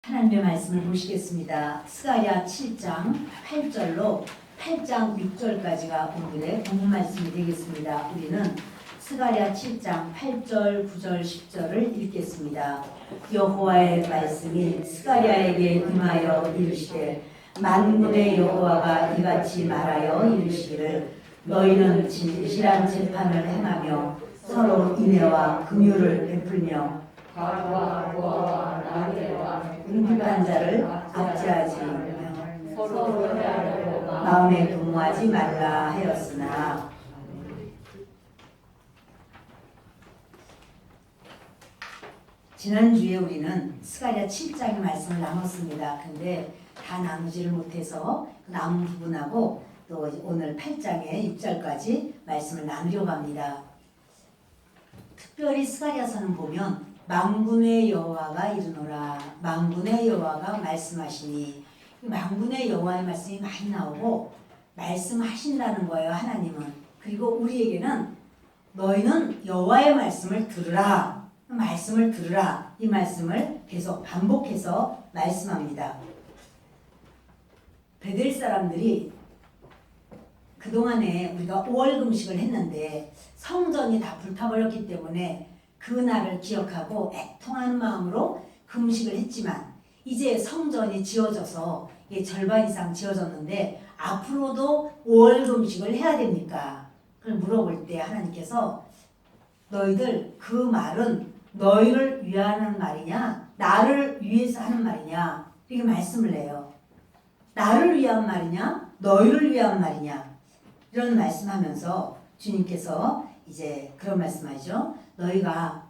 하나님의 말씀을 보시겠습니다. 스가랴 7장 8절로 8장 6절까지가 오늘의 본문 말씀이 되겠습니다. 우리는 스가랴 7장 8절, 9절, 10절을 읽겠습니다. 여호와의 말씀이 스가랴에게 임하여 이르시되 만군의 여호와가 이같이 말하여 이르시기를 너희는 진실한 재판을 행하며 서로 인애와 긍휼을 베풀며 가루와 고아와 나귀와 궁핍한 자를 압제하지 말며 서로 해하려고 마음에 동무하지 말라 하였으나 지난주에 우리는 스가랴 7장의 말씀을 나눴습니다. 근데 다 나누지를 못해서 남은 부분하고 또 오늘 8장의 6절까지 말씀을 나누려고 합니다. 특별히 스가랴서는 보면 만군의 여호와가 이르노라, 만군의 여호와가 말씀하시니, 만군의 여호와의 말씀이 많이 나오고 말씀하신다는 거예요. 하나님은. 그리고 우리에게는 너희는 여호와의 말씀을 들으라, 말씀을 들으라, 이 말씀을 계속 반복해서 말씀합니다. 베델 사람들이 그동안에 우리가 5월 금식을 했는데 성전이 다 불타버렸기 때문에 그날을 기억하고 애통하는 마음으로 금식을 했지만 이제 성전이 지어져서 절반 이상 지어졌는데 앞으로도 5월 금식을 해야 됩니까? 그걸 물어볼 때 하나님께서 너희들 그 말은 너희를 위하는 말이냐 나를 위해서 하는 말이냐 이렇게 말씀을 해요. 나를 위한 말이냐 너희를 위한 말이냐 이런 말씀하면서 주님께서 이제 그런 말씀하죠. 너희가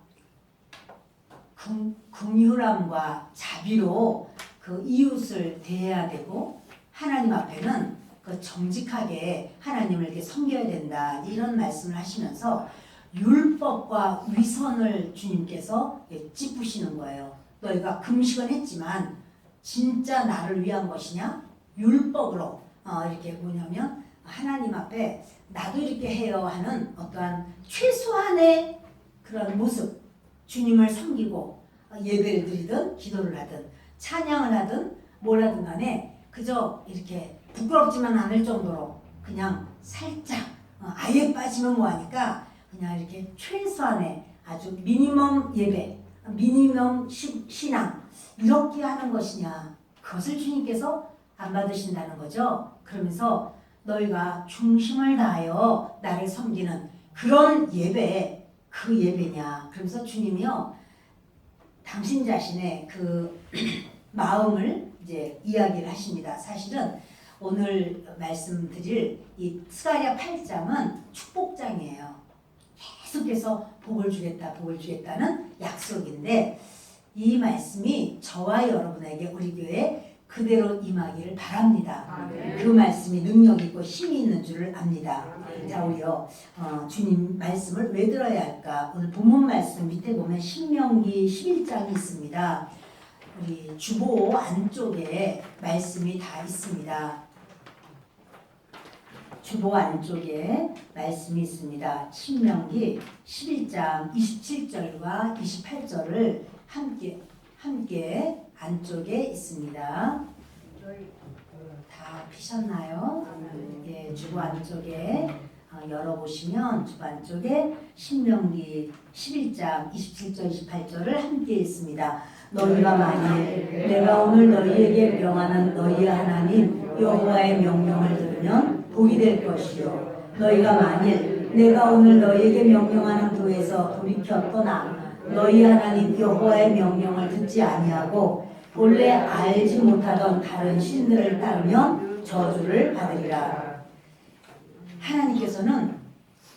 긍휼함과 자비로 그 이웃을 대해야 되고 하나님 앞에는 그 정직하게 하나님을 이렇게 섬겨야 된다 이런 말씀을 하시면서 율법과 위선을 주님께서 짚으시는 거예요. 너희가 금식은 했지만 진짜 나를 위한 것이냐 율법으로 이렇게 뭐냐면 하나님 앞에 나도 이렇게 해요 하는 어떠한 최소한의 그런 모습, 주님을 섬기고 예배를 드리든 기도를 하든 찬양을 하든 뭘 하든 간에 그저 이렇게 부끄럽지만 않을 정도로 그냥 살짝 아예 빠지면 뭐하니까 그냥 이렇게 최소한의 아주 미니멈 예배, 미니멈 신앙 이렇게 하는 것이냐 그것을 주님께서 안 받으신다는 거죠. 그러면서 너희가 중심을 다하여 나를 섬기는 그런 예배, 그 예배냐. 그러면서 주님이요, 당신 자신의 그 마음을 이제 이야기를 하십니다. 사실은 오늘 말씀드릴 이 스가랴 8장은 축복장이에요. 계속해서 복을 주겠다는 약속인데 이 말씀이 저와 여러분에게 우리 교회 그대로 임하기를 바랍니다. 그 말씀이 능력 있고 힘이 있는 줄을 압니다. 자, 우리요 주님 말씀을 왜 들어야 할까? 오늘 본문 말씀 밑에 보면 신명기 11장이 있습니다. 우리 주보 안쪽에 말씀이 다 있습니다. 주보 안쪽에 말씀이 있습니다. 신명기 11장 27절과 28절을 함께 안쪽에 있습니다. 다 피셨나요? 예, 주보 안쪽에 열어보시면 주보 안쪽에 신명기 11장 27절 28절을 함께 있습니다. 너희가 만일 내가 오늘 너희에게 명하는 너희의 하나님 여호와의 명령을 들으면 복이 될 것이요 너희가 만일 내가 오늘 너희에게 명령하는 도에서 돌이켜 떠나 너희 하나님 여호와의 명령을 듣지 아니하고 본래 알지 못하던 다른 신들을 따르면 저주를 받으리라. 하나님께서는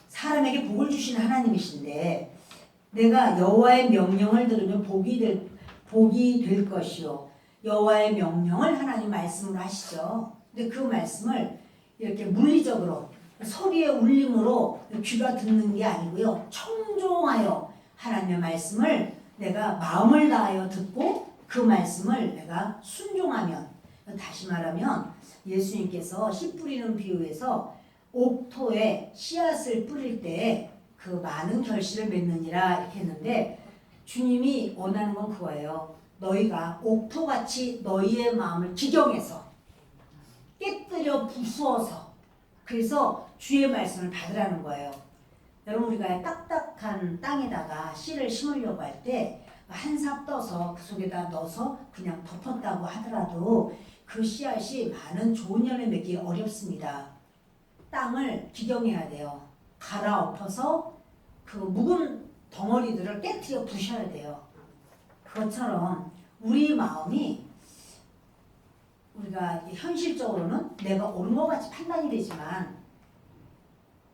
사람에게 복을 주시는 하나님이신데 내가 여호와의 명령을 들으면 복이 될 것이요 여호와의 명령을 하나님 말씀으로 하시죠. 근데 그 말씀을 이렇게 물리적으로 소리의 울림으로 귀가 듣는 게 아니고요 청종하여 하나님의 말씀을 내가 마음을 다하여 듣고 그 말씀을 내가 순종하면, 다시 말하면 예수님께서 씨 뿌리는 비유에서 옥토에 씨앗을 뿌릴 때 그 많은 결실을 맺느니라 이렇게 했는데 주님이 원하는 건 그거예요. 너희가 옥토같이 너희의 마음을 기경해서 깨뜨려 부수어서 그래서 주의 말씀을 받으라는 거예요. 여러분 우리가 딱딱한 땅에다가 씨를 심으려고 할 때 한 삽 떠서 그 속에다 넣어서 그냥 덮었다고 하더라도 그 씨앗이 많은 좋은 열매 맺기 어렵습니다. 땅을 기경해야 돼요. 갈아엎어서 그 묵은 덩어리들을 깨뜨려 부셔야 돼요. 그것처럼 우리 마음이 우리가 현실적으로는 내가 옳은 것 같이 판단이 되지만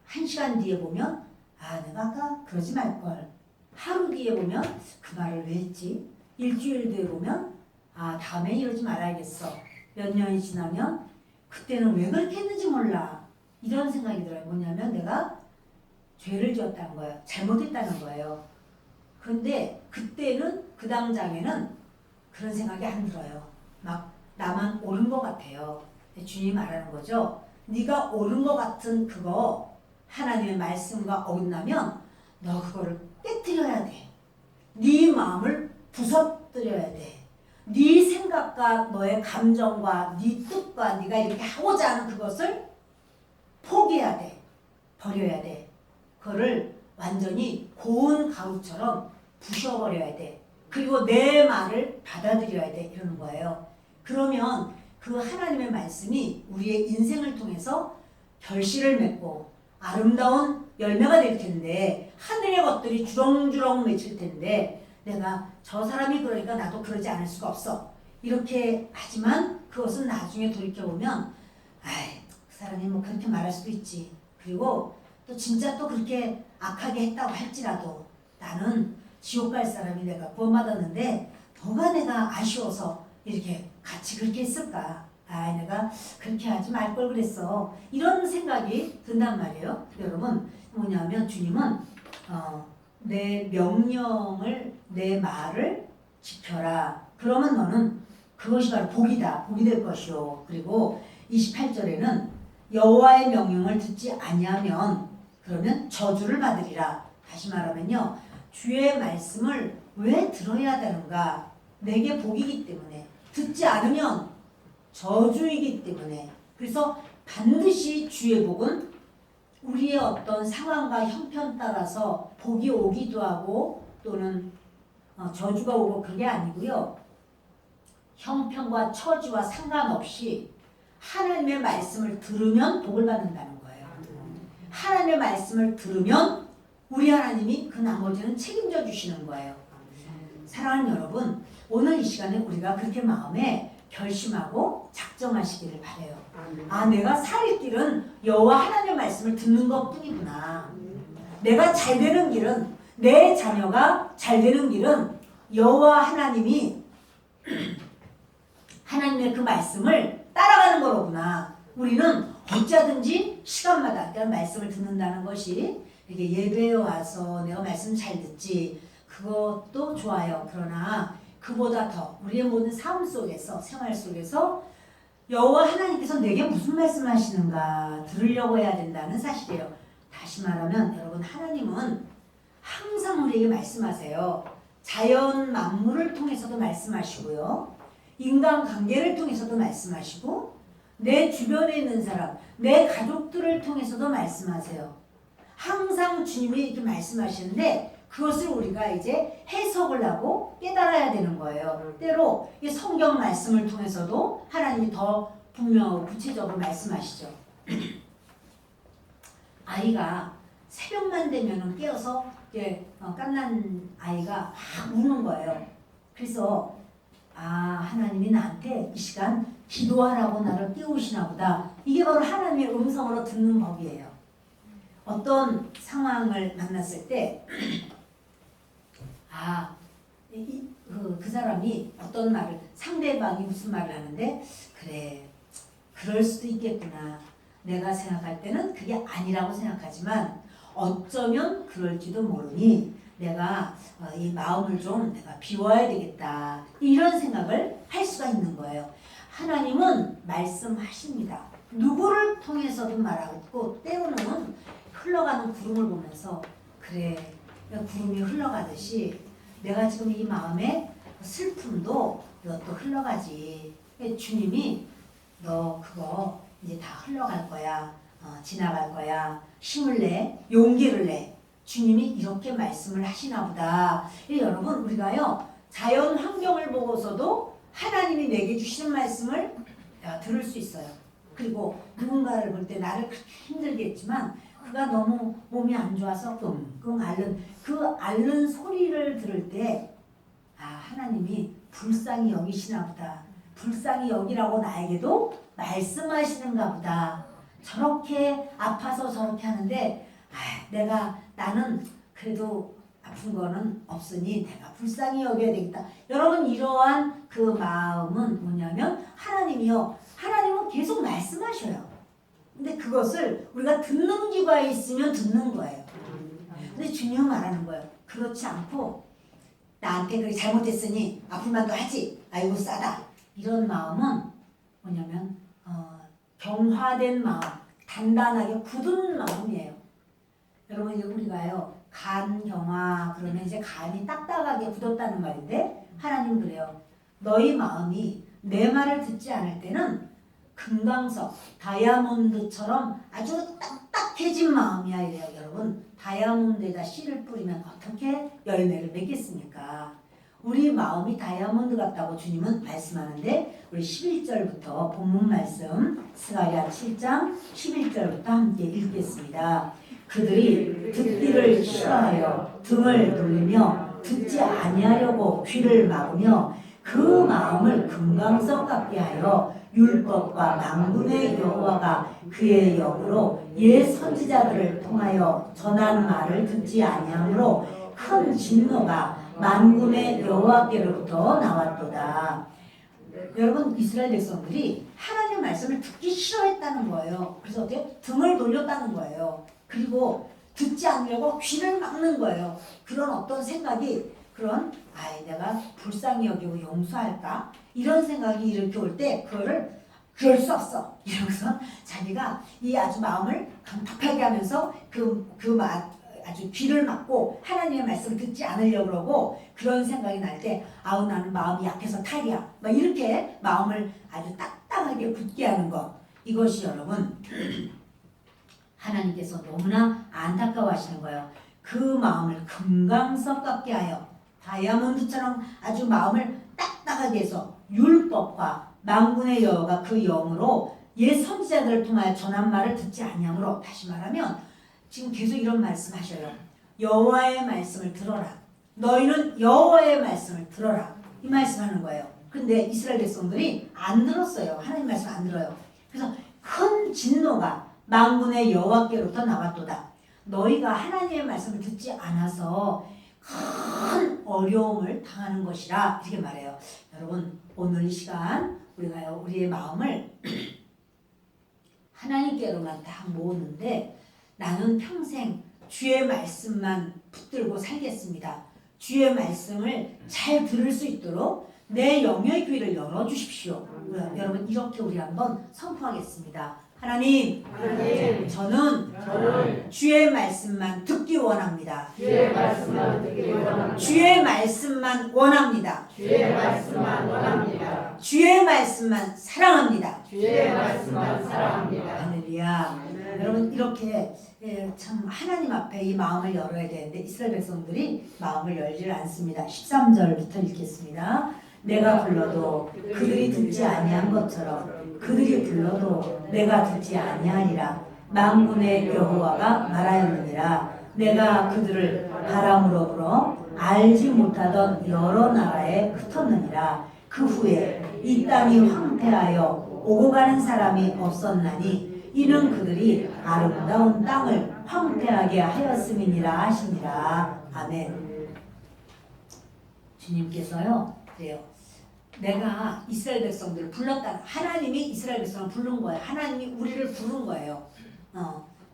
1시간 뒤에 보면 아 내가 아까 그러지 말걸. 하루 뒤에 보면 그 말을 왜 했지? 일주일 뒤에 보면 아 다음에 이러지 말아야겠어. 몇 년이 지나면 그때는 왜 그렇게 했는지 몰라. 이런 생각이 들어요. 뭐냐면 내가 죄를 지었다는 거예요. 잘못했다는 거예요. 그런데 그때는 그 당장에는 그런 생각이 안 들어요. 막 나만 옳은 것 같아요. 주님이 말하는 거죠. 네가 옳은 것 같은 그거 하나님의 말씀과 어긋나면 너 그거를 깨뜨려야 돼. 네 마음을 부서뜨려야 돼. 네 생각과 너의 감정과 네 뜻과 네가 이렇게 하고자 하는 그것을 포기해야 돼. 버려야 돼. 그거를 완전히 고운 가루처럼 부셔버려야 돼. 그리고 내 말을 받아들여야 돼. 이러는 거예요. 그러면 그 하나님의 말씀이 우리의 인생을 통해서 결실을 맺고 아름다운 열매가 될 텐데 하늘의 것들이 주렁주렁 맺힐 텐데 내가 저 사람이 그러니까 나도 그러지 않을 수가 없어. 이렇게 하지만 그것은 나중에 돌이켜보면 아이 그 사람이 뭐 그렇게 말할 수도 있지. 그리고 또 진짜 또 그렇게 악하게 했다고 할지라도 나는 지옥 갈 사람이 내가 구원받았는데 뭐가 내가 아쉬워서 이렇게 같이 그렇게 했을까? 아, 내가 그렇게 하지 말 걸 그랬어. 이런 생각이 든단 말이에요. 여러분 뭐냐면 주님은 내 명령을 내 말을 지켜라. 그러면 너는 그것이 바로 복이다. 복이 될 것이요. 그리고 28절에는 여호와의 명령을 듣지 아니하면 그러면 저주를 받으리라. 다시 말하면요. 주의 말씀을 왜 들어야 되는가? 내게 복이기 때문에. 듣지 않으면 저주이기 때문에. 그래서 반드시 주의 복은 우리의 어떤 상황과 형편 따라서 복이 오기도 하고 또는 저주가 오고 그게 아니고요. 형편과 처지와 상관없이 하나님의 말씀을 들으면 복을 받는다는 거예요. 하나님의 말씀을 들으면 우리 하나님이 그 나머지는 책임져 주시는 거예요. 사랑하는 여러분, 오늘 이 시간에 우리가 그렇게 마음에 결심하고 작정하시기를 바라요. 아, 내가 살 길은 여호와 하나님의 말씀을 듣는 것뿐이구나. 내가 잘 되는 길은, 내 자녀가 잘 되는 길은 여호와 하나님이 하나님의 그 말씀을 따라가는 거로구나. 우리는 어쩌든지 시간마다 그런 말씀을 듣는다는 것이 이렇게 예배에 와서 내가 말씀 잘 듣지 그것도 좋아요. 그러나 그보다 더 우리의 모든 삶 속에서 생활 속에서 여호와 하나님께서 내게 무슨 말씀하시는가 들으려고 해야 된다는 사실이에요. 다시 말하면 여러분 하나님은 항상 우리에게 말씀하세요. 자연 만물을 통해서도 말씀하시고요. 인간관계를 통해서도 말씀하시고 내 주변에 있는 사람, 내 가족들을 통해서도 말씀하세요. 항상 주님이 이렇게 말씀하시는데 그것을 우리가 이제 해석을 하고 깨달아야 되는 거예요. 때로 이 성경 말씀을 통해서도 하나님이 더 분명하고 구체적으로 말씀하시죠. 아이가 새벽만 되면 깨어서 갓난 아이가 막 우는 거예요. 그래서 아 하나님이 나한테 이 시간 기도하라고 나를 깨우시나 보다. 이게 바로 하나님의 음성으로 듣는 법이에요. 어떤 상황을 만났을 때 그 사람이 어떤 말을 상대방이 무슨 말을 하는데 그래 그럴 수도 있겠구나. 내가 생각할 때는 그게 아니라고 생각하지만 어쩌면 그럴지도 모르니 내가 이 마음을 좀 내가 비워야 되겠다. 이런 생각을 할 수가 있는 거예요. 하나님은 말씀하십니다. 누구를 통해서도 말하고 때로는 흘러가는 구름을 보면서 그래 구름이 흘러가듯이 내가 지금 이 마음에 슬픔도 이것도 흘러가지. 주님이 너 그거 이제 다 흘러갈 거야. 지나갈 거야. 힘을 내. 용기를 내. 주님이 이렇게 말씀을 하시나 보다. 여러분 우리가요. 자연 환경을 보고서도 하나님이 내게 주시는 말씀을 들을 수 있어요. 그리고 누군가를 볼 때 나를 그렇게 힘들게 했지만 그가 너무 몸이 안 좋아서 끙끙 앓는 그 앓는 소리를 들을 때 하나님이 불쌍히 여기시나 보다. 불쌍히 여기라고 나에게도 말씀하시는가 보다. 저렇게 아파서 저렇게 하는데 나는 그래도 아픈 거는 없으니 내가 불쌍히 여겨야 되겠다. 여러분 이러한 그 마음은 뭐냐면 하나님은 계속 말씀하셔요. 근데 그것을 우리가 듣는 귀가 있으면 듣는 거예요. 근데 주님은 말하는 거예요. 그렇지 않고 나한테 그렇게 잘못했으니 앞으로만 더 하지. 아이고 싸다. 이런 마음은 뭐냐면 경화된 마음, 단단하게 굳은 마음이에요. 여러분 우리가요 간경화 그러면 이제 간이 딱딱하게 굳었다는 말인데 하나님 그래요. 너희 마음이 내 말을 듣지 않을 때는 금강석, 다이아몬드처럼 아주 딱딱해진 마음이야 이래요. 여러분 다이아몬드에다 씨를 뿌리면 어떻게 열매를 맺겠습니까? 우리 마음이 다이아몬드 같다고 주님은 말씀하는데 우리 11절부터 본문 말씀 스가랴 7장 11절부터 함께 읽겠습니다. 그들이 듣기를 싫어하여 등을 돌리며 듣지 아니하려고 귀를 막으며 그 마음을 금강석 같게 하여 율법과 만군의 여호와가 그의 영으로 옛 선지자들을 통하여 전한 말을 듣지 아니하므로 큰 진노가 만군의 여호와께로부터 나왔도다. 여러분 이스라엘 백성들이 하나님의 말씀을 듣기 싫어했다는 거예요. 그래서 어떻게 등을 돌렸다는 거예요. 그리고 듣지 않으려고 귀를 막는 거예요. 그런 어떤 생각이 내가 불쌍히 여기고 용서할까? 이런 생각이 이렇게 올 때 그럴 수 없어. 이러면서 자기가 이 아주 마음을 강팍하게 하면서 아주 귀를 막고 하나님의 말씀을 듣지 않으려고 그러고 그런 생각이 날 때 나는 마음이 약해서 탈이야. 막 이렇게 마음을 아주 딱딱하게 굳게 하는 것. 이것이 여러분 하나님께서 너무나 안타까워하시는 거예요. 그 마음을 금강석 같게 하여 다이아몬드처럼 아주 마음을 딱딱하게 해서 율법과 만군의 여호와가 그 영으로 옛 선지자들을 통하여 전한 말을 듣지 아니하므로 다시 말하면 지금 계속 이런 말씀하셔요. 여호와의 말씀을 들어라. 너희는 여호와의 말씀을 들어라. 이 말씀하는 거예요. 근데 이스라엘 백성들이 안 들었어요. 하나님 말씀 안 들어요. 그래서 큰 진노가 만군의 여호와께로부터 나왔도다. 너희가 하나님의 말씀을 듣지 않아서 큰 어려움을 당하는 것이라 이렇게 말해요. 여러분 오늘 이 시간 우리가요 우리의 마음을 하나님께로만 딱 모으는데 나는 평생 주의 말씀만 붙들고 살겠습니다. 주의 말씀을 잘 들을 수 있도록 내 영의 귀를 열어주십시오. 여러분 이렇게 우리 한번 선포하겠습니다. 하나님, 저는 주의 말씀만 듣기 원합니다. 주의 말씀만 듣기 원합니다. 주의 말씀만 원합니다. 주의 말씀만 원합니다. 주의 말씀만 사랑합니다. 주의 말씀만 사랑합니다. 할렐루야. 여러분 이렇게 참 하나님 앞에 이 마음을 열어야 되는데 이스라엘 백성들이 마음을 열지를 않습니다. 13절부터 읽겠습니다. 내가 불러도 그들이 듣지 아니한 것처럼 그들이 불러도 내가 듣지 아니하리라. 만군의 여호와가 말하였느니라. 내가 그들을 바람으로 불어 알지 못하던 여러 나라에 흩었느니라. 그 후에 이 땅이 황폐하여 오고 가는 사람이 없었나니 이는 그들이 아름다운 땅을 황폐하게 하였음이니라 하시니라. 아멘. 주님께서요 그래요. 내가 이스라엘 백성들을 불렀다. 하나님이 이스라엘 백성을 부른 거예요. 하나님이 우리를 부른 거예요.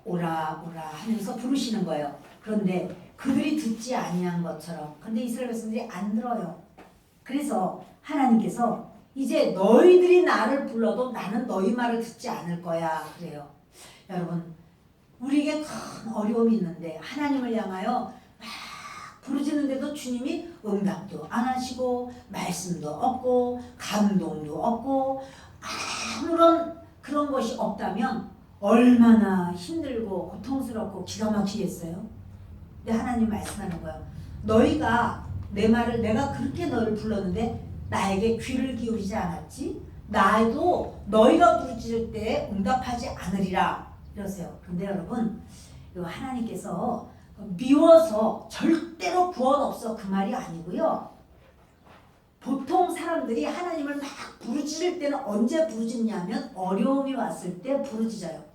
오라 오라 하면서 부르시는 거예요. 그런데 그들이 듣지 아니한 것처럼. 근데 이스라엘 백성들이 안 들어요. 그래서 하나님께서 이제 너희들이 나를 불러도 나는 너희 말을 듣지 않을 거야. 그래요. 여러분 우리에게 큰 어려움이 있는데 하나님을 향하여 막 부르짖는데도 주님이 응답도 안 하시고 말씀도 없고 감동도 없고 아무런 그런 것이 없다면 얼마나 힘들고 고통스럽고 기가 막히겠어요? 근데 하나님 말씀하는 거예요. 너희가 내 말을 내가 그렇게 너를 불렀는데 나에게 귀를 기울이지 않았지? 나도 너희가 부르짖을 때 응답하지 않으리라 이러세요. 근데 여러분 하나님께서 미워서 절대로 구원 없어 그 말이 아니고요. 보통 사람들이 하나님을 막 부르짖을 때는 언제 부르짖냐면 어려움이 왔을 때 부르짖어요.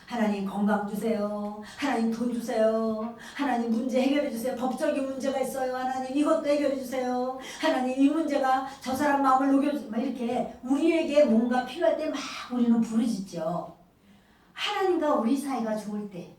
하나님 건강 주세요. 하나님 돈 주세요. 하나님 문제 해결해 주세요. 법적인 문제가 있어요. 하나님 이것도 해결해 주세요. 하나님 이 문제가 저 사람 마음을 녹여주세요. 막 이렇게 우리에게 뭔가 필요할 때 막 우리는 부르짖죠. 하나님과 우리 사이가 좋을 때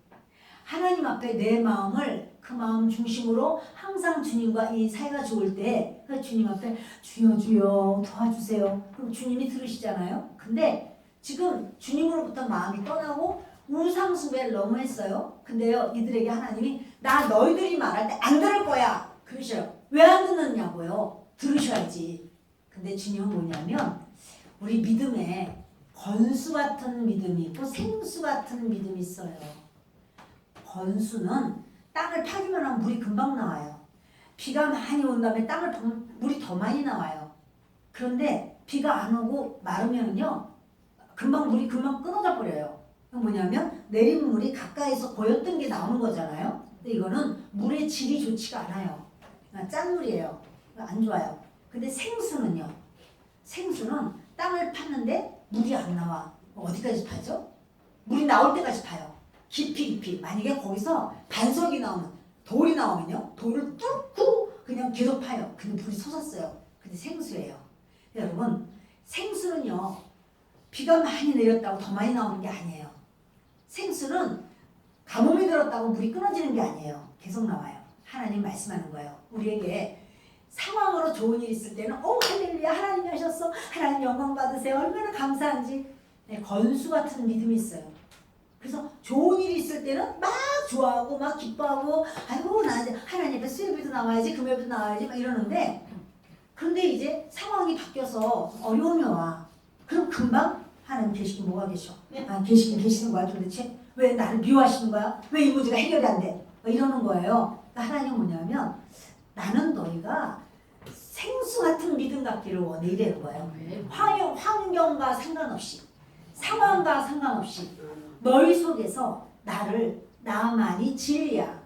하나님 앞에 내 마음을 그 마음 중심으로 항상 주님과 이 사이가 좋을 때 주님 앞에 주여 주여 도와주세요. 그럼 주님이 들으시잖아요. 근데 지금 주님으로부터 마음이 떠나고 우상숭배를 너무 했어요. 근데요 이들에게 하나님이 나 너희들이 말할 때 안 들을 거야 그러셔요. 왜 안 듣느냐고요. 들으셔야지. 근데 중요한 뭐냐면 우리 믿음에 건수 같은 믿음이 있고 생수 같은 믿음이 있어요. 건수는 땅을 파기만 하면 물이 금방 나와요. 비가 많이 온 다음에 땅을 파면 물이 더 많이 나와요. 그런데 비가 안 오고 마르면요 금방 물이 금방 끊어져 버려요. 뭐냐면 내린 물이 가까이서 고였던 게 나오는 거잖아요. 근데 이거는 물의 질이 좋지가 않아요. 짠 물이에요. 안 좋아요. 근데 생수는요. 생수는 땅을 팠는데 물이 안 나와. 어디까지 파죠? 물이 나올 때까지 파요. 깊이. 만약에 거기서 반석이 나오면 돌이 나오면요. 돌을 뚫고 그냥 계속 파요. 근데 물이 솟았어요. 근데 생수예요. 여러분 생수는요. 비가 많이 내렸다고 더 많이 나오는 게 아니에요. 생수는 가뭄이 들었다고 물이 끊어지는 게 아니에요. 계속 나와요. 하나님 말씀하는 거예요. 우리에게 상황으로 좋은 일 있을 때는 할렐루야 하나님이 하셨어. 하나님 영광 받으세요. 얼마나 감사한지. 네, 건수 같은 믿음이 있어요. 그래서 좋은 일이 있을 때는 막 좋아하고 막 기뻐하고 아이고 나 이제 하나님 앞에 수요일도 나와야지 금요일도 나와야지 막 이러는데 그런데 이제 상황이 바뀌어서 어려움이 와. 그럼 금방 하나님 계시긴 뭐가 계셔? 계시긴 계시는 거야 도대체? 왜 나를 미워하시는 거야? 왜 이 문제가 해결이 안 돼? 이러는 거예요. 그러니까 하나님은 뭐냐면 나는 너희가 생수 같은 믿음 갖기를 원해 이래는 거예요. 환경과 상관없이 상황과 상관없이 너희 속에서 나만이 진리야.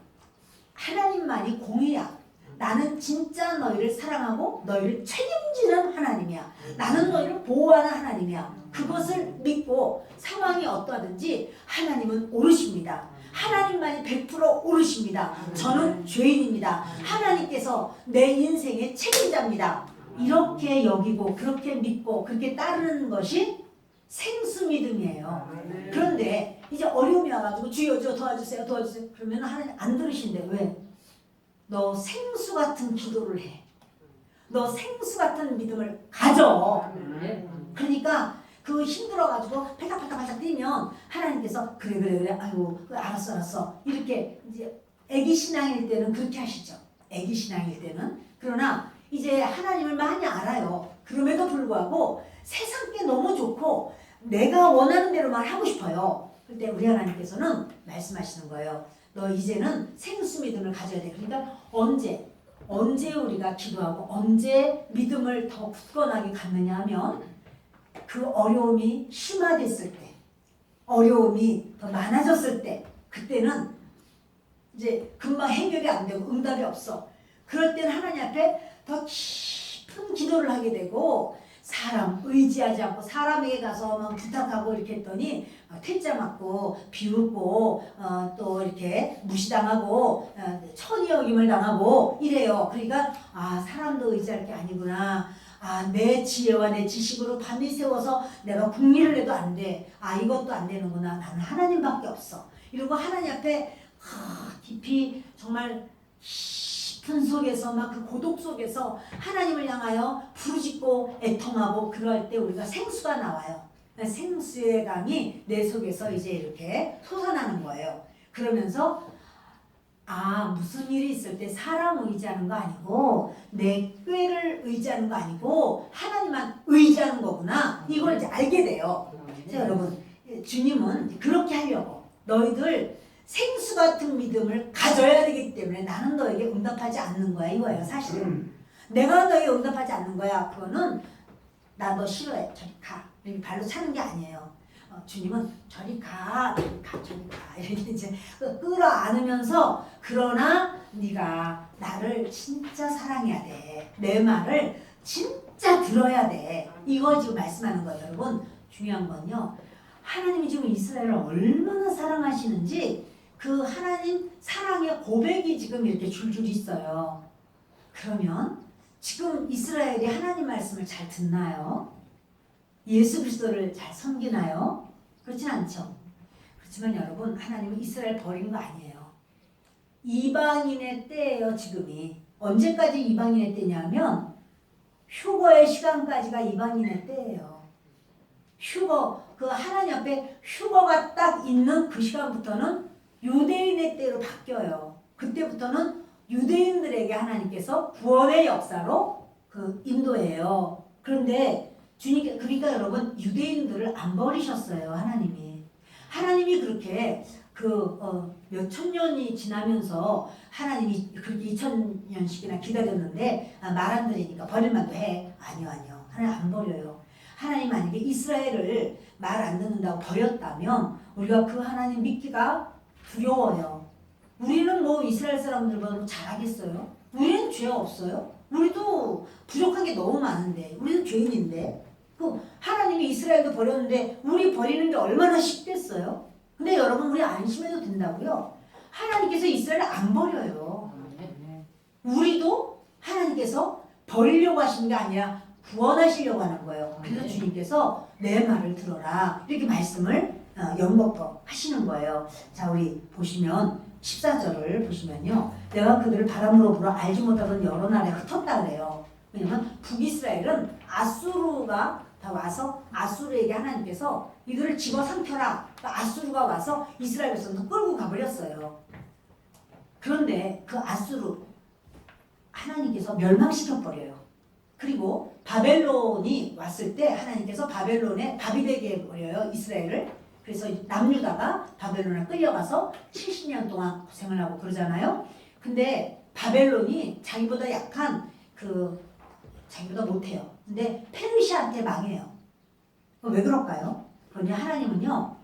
하나님만이 공의야. 나는 진짜 너희를 사랑하고 너희를 책임지는 하나님이야. 나는 너희를 보호하는 하나님이야. 그것을 믿고 상황이 어떠하든지 하나님은 오르십니다. 하나님만이 100% 오르십니다. 저는 죄인입니다. 하나님께서 내 인생의 책임자입니다. 이렇게 여기고 그렇게 믿고 그렇게 따르는 것이 생수 믿음이에요. 그런데 이제 어려움이 와가지고 주여 주여 도와주세요. 그러면 하나님 안 들으신대. 왜? 너 생수 같은 기도를 해. 너 생수 같은 믿음을 가져. 그러니까 그 힘들어가지고 팔딱팔딱 뛰면 하나님께서 그래 아이고 알았어 이렇게 이제 애기 신앙일 때는 그렇게 하시죠. 애기 신앙일 때는. 그러나 이제 하나님을 많이 알아요. 그럼에도 불구하고 세상 게 너무 좋고 내가 원하는 대로만 하고 싶어요. 그때 우리 하나님께서는 말씀하시는 거예요. 너 이제는 생수 믿음을 가져야 돼. 그러니까 언제 우리가 기도하고 언제 믿음을 더 굳건하게 갖느냐 하면 그 어려움이 심화됐을 때, 어려움이 더 많아졌을 때, 그때는 이제 금방 해결이 안 되고 응답이 없어. 그럴 때는 하나님 앞에 더 깊은 기도를 하게 되고 사람 의지하지 않고 사람에게 가서 막 부탁하고 이렇게 했더니 퇴짜 맞고 비웃고 또 이렇게 무시당하고 천이 여김을 당하고 이래요. 그러니까 사람도 의지할 게 아니구나. 내 지혜와 내 지식으로 밤이 세워서 내가 궁리를 해도 안 돼. 이것도 안 되는구나. 나는 하나님밖에 없어. 이러고 하나님 앞에 깊이 정말 깊은 속에서 막 그 고독 속에서 하나님을 향하여 부르짖고 애통하고 그럴 때 우리가 생수가 나와요. 생수의 강이 내 속에서 이제 이렇게 솟아나는 거예요. 그러면서 무슨 일이 있을 때 사람 의지하는 거 아니고 내 꾀를 의지하는 거 아니고 하나님만 의지하는 거구나. 이걸 이제 알게 돼요. 자, 여러분, 주님은 그렇게 하려고 너희들 생수 같은 믿음을 가져야 되기 때문에 나는 너에게 응답하지 않는 거야 이거예요. 사실은 내가 너에게 응답하지 않는 거야. 그거는 나 너 싫어해. 저리 가. 이렇게 발로 차는 게 아니에요. 주님은 저리 가, 저리 가, 저리 가. 이렇게 이제 끌어안으면서 그러나 네가 나를 진짜 사랑해야 돼. 내 말을 진짜 들어야 돼. 이거 지금 말씀하는 거예요. 여러분, 중요한 건요. 하나님이 지금 이스라엘을 얼마나 사랑하시는지 그 하나님 사랑의 고백이 지금 이렇게 줄줄 있어요. 그러면 지금 이스라엘이 하나님 말씀을 잘 듣나요? 예수 그리스도를 잘 섬기나요? 그렇진 않죠. 그렇지만 여러분, 하나님은 이스라엘 버린 거 아니에요. 이방인의 때예요. 지금이. 언제까지 이방인의 때냐면 휴거의 시간까지가 이방인의 때예요. 휴거, 그 하나님 앞에 휴거가 딱 있는 그 시간부터는 유대인의 때로 바뀌어요. 그때부터는 유대인들에게 하나님께서 구원의 역사로 그 인도해요. 그런데 주님께, 그러니까 여러분, 유대인들을 안 버리셨어요. 하나님이 그렇게 몇천 년이 지나면서 하나님이 그렇게 2000년씩이나 기다렸는데 말 안 들으니까 버릴만도 해. 아니요. 하나님 안 버려요. 하나님 만약에 이스라엘을 말 안 듣는다고 버렸다면 우리가 그 하나님 믿기가 두려워요. 우리는 뭐 이스라엘 사람들보다 잘하겠어요? 우리는 죄 없어요? 우리도 부족한 게 너무 많은데 우리는 죄인인데 그 하나님이 이스라엘도 버렸는데 우리 버리는 게 얼마나 쉽겠어요? 근데 여러분, 우리 안심해도 된다고요? 하나님께서 이스라엘을 안 버려요. 우리도 하나님께서 버리려고 하시는 게 아니라 구원하시려고 하는 거예요. 그래서 주님께서 내 말을 들어라 이렇게 말씀을 연거푸 하시는 거예요. 자, 우리 보시면 14절을 보시면요. 내가 그들을 바람으로 불어 알지 못하던 여러 나라에 흩었다 그래요. 왜냐면 북이스라엘은 아수르가 다 와서 아수르에게 하나님께서 이들을 집어삼켜라. 아수르가 와서 이스라엘 백성도 끌고 가버렸어요. 그런데 그 아수르 하나님께서 멸망시켜버려요. 그리고 바벨론이 왔을 때 하나님께서 바벨론에 밥이 되게 해버려요. 이스라엘을. 그래서 남유다가 바벨론에 끌려가서 70년 동안 고생을 하고 그러잖아요. 근데 바벨론이 자기보다 약한 자기보다 못해요. 근데 페르시아한테 망해요. 왜 그럴까요? 그런데 하나님은요,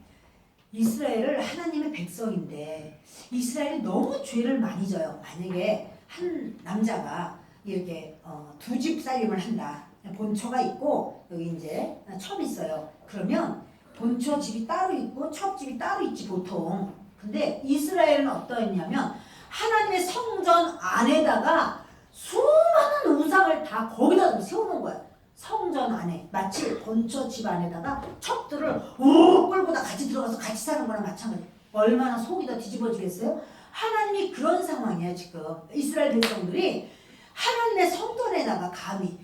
이스라엘을 하나님의 백성인데 이스라엘이 너무 죄를 많이 져요. 만약에 한 남자가 이렇게 두 집 살림을 한다. 본초가 있고 여기 이제 첩 있어요. 그러면 본초 집이 따로 있고 첩 집이 따로 있지 보통. 근데 이스라엘은 어떠했냐면 하나님의 성전 안에다가 수많은 우상을 다 거기다 세워놓은 거야. 성전 안에 마치 본초 집 안에다가 첩들을 우르르 끌고 다 같이 들어가서 같이 사는 거랑 마찬가지. 얼마나 속이 다 뒤집어지겠어요? 하나님이 그런 상황이야 지금. 이스라엘 백성들이 하나님의 성전에다가 감히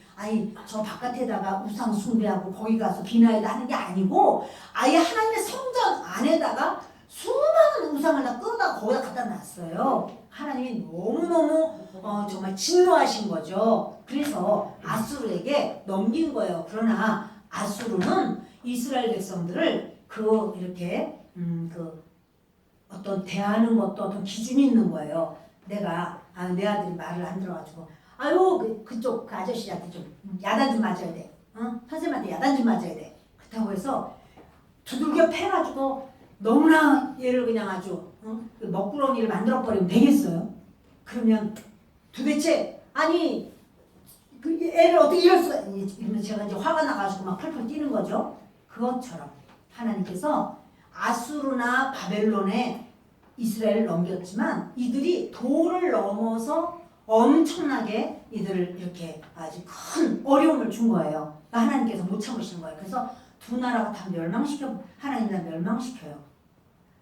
저 바깥에다가 우상 숭배하고 거기 가서 비나이다 하는 게 아니고 아예 하나님의 성전 안에다가 수많은 우상을 다 끌어다가 거기다 갖다 놨어요. 하나님이 너무너무 정말 진노하신 거죠. 그래서 아수르에게 넘긴 거예요. 그러나 아수르는 이스라엘 백성들을 이렇게 어떤 대하는 것도 어떤 기준이 있는 거예요. 내가 내 아들이 말을 안 들어가지고 그쪽 그 아저씨한테 좀 야단 좀 맞아야 돼. 선생님한테 야단 좀 맞아야 돼. 그렇다고 해서 두들겨 패가지고 너무나 얘를 그냥 아주 그 먹구렁이를 만들어버리면 되겠어요? 그러면 도대체 그 애를 어떻게 이럴 수가 이러면 제가 이제 화가 나가지고 막 펄펄 뛰는 거죠. 그것처럼 하나님께서 아수르나 바벨론에 이스라엘을 넘겼지만 이들이 도를 넘어서 엄청나게 이들을 이렇게 아주 큰 어려움을 준 거예요. 그러니까 하나님께서 못 참으시는 거예요. 그래서 두 나라가 다 하나님 다 멸망시켜요.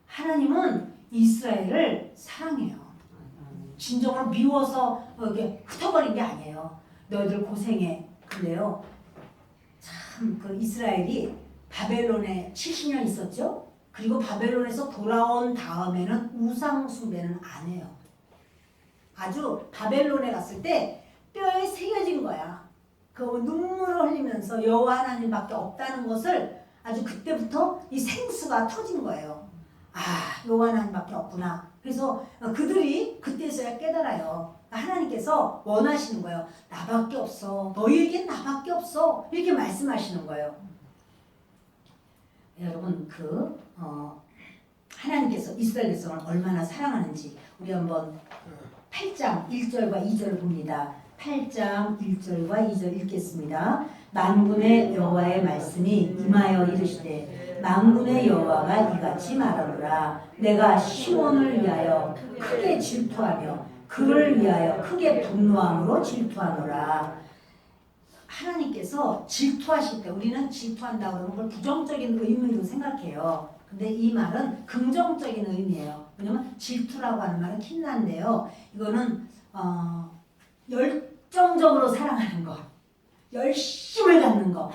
하나님은 이스라엘을 사랑해요. 진정으로 미워서 이렇게 흩어버린 게 아니에요. 너희들 고생해. 근데요, 참 그 이스라엘이 바벨론에 70년 있었죠. 그리고 바벨론에서 돌아온 다음에는 우상 숭배는 안 해요. 아주 바벨론에 갔을 때 뼈에 새겨진 거야. 그 눈물을 흘리면서 여호와 하나님밖에 없다는 것을 아주 그때부터 이 생수가 터진 거예요. 아, 여호와 하나님밖에 없구나. 그래서 그들이 그때서야 깨달아요. 하나님께서 원하시는 거예요. 나밖에 없어. 너희에겐 나밖에 없어. 이렇게 말씀하시는 거예요. 여러분 하나님께서 이스라엘 백성을 얼마나 사랑하는지 우리 한번 8장 1절과 2절을 봅니다. 8장 1절과 2절 읽겠습니다. 만군의 여호와의 말씀이 임하여 이르시되 만군의 여호와가 이같이 말하노라. 내가 시온을 위하여 크게 질투하며 그를 위하여 크게 분노함으로 질투하노라. 하나님께서 질투하실 때 우리는 질투한다고 그러는 걸 부정적인 의미로 생각해요. 근데 이 말은 긍정적인 의미예요. 왜냐면 질투라고 하는 말은 킨난데요. 이거는 열정적으로 사랑하는 거, 열심을 갖는 거.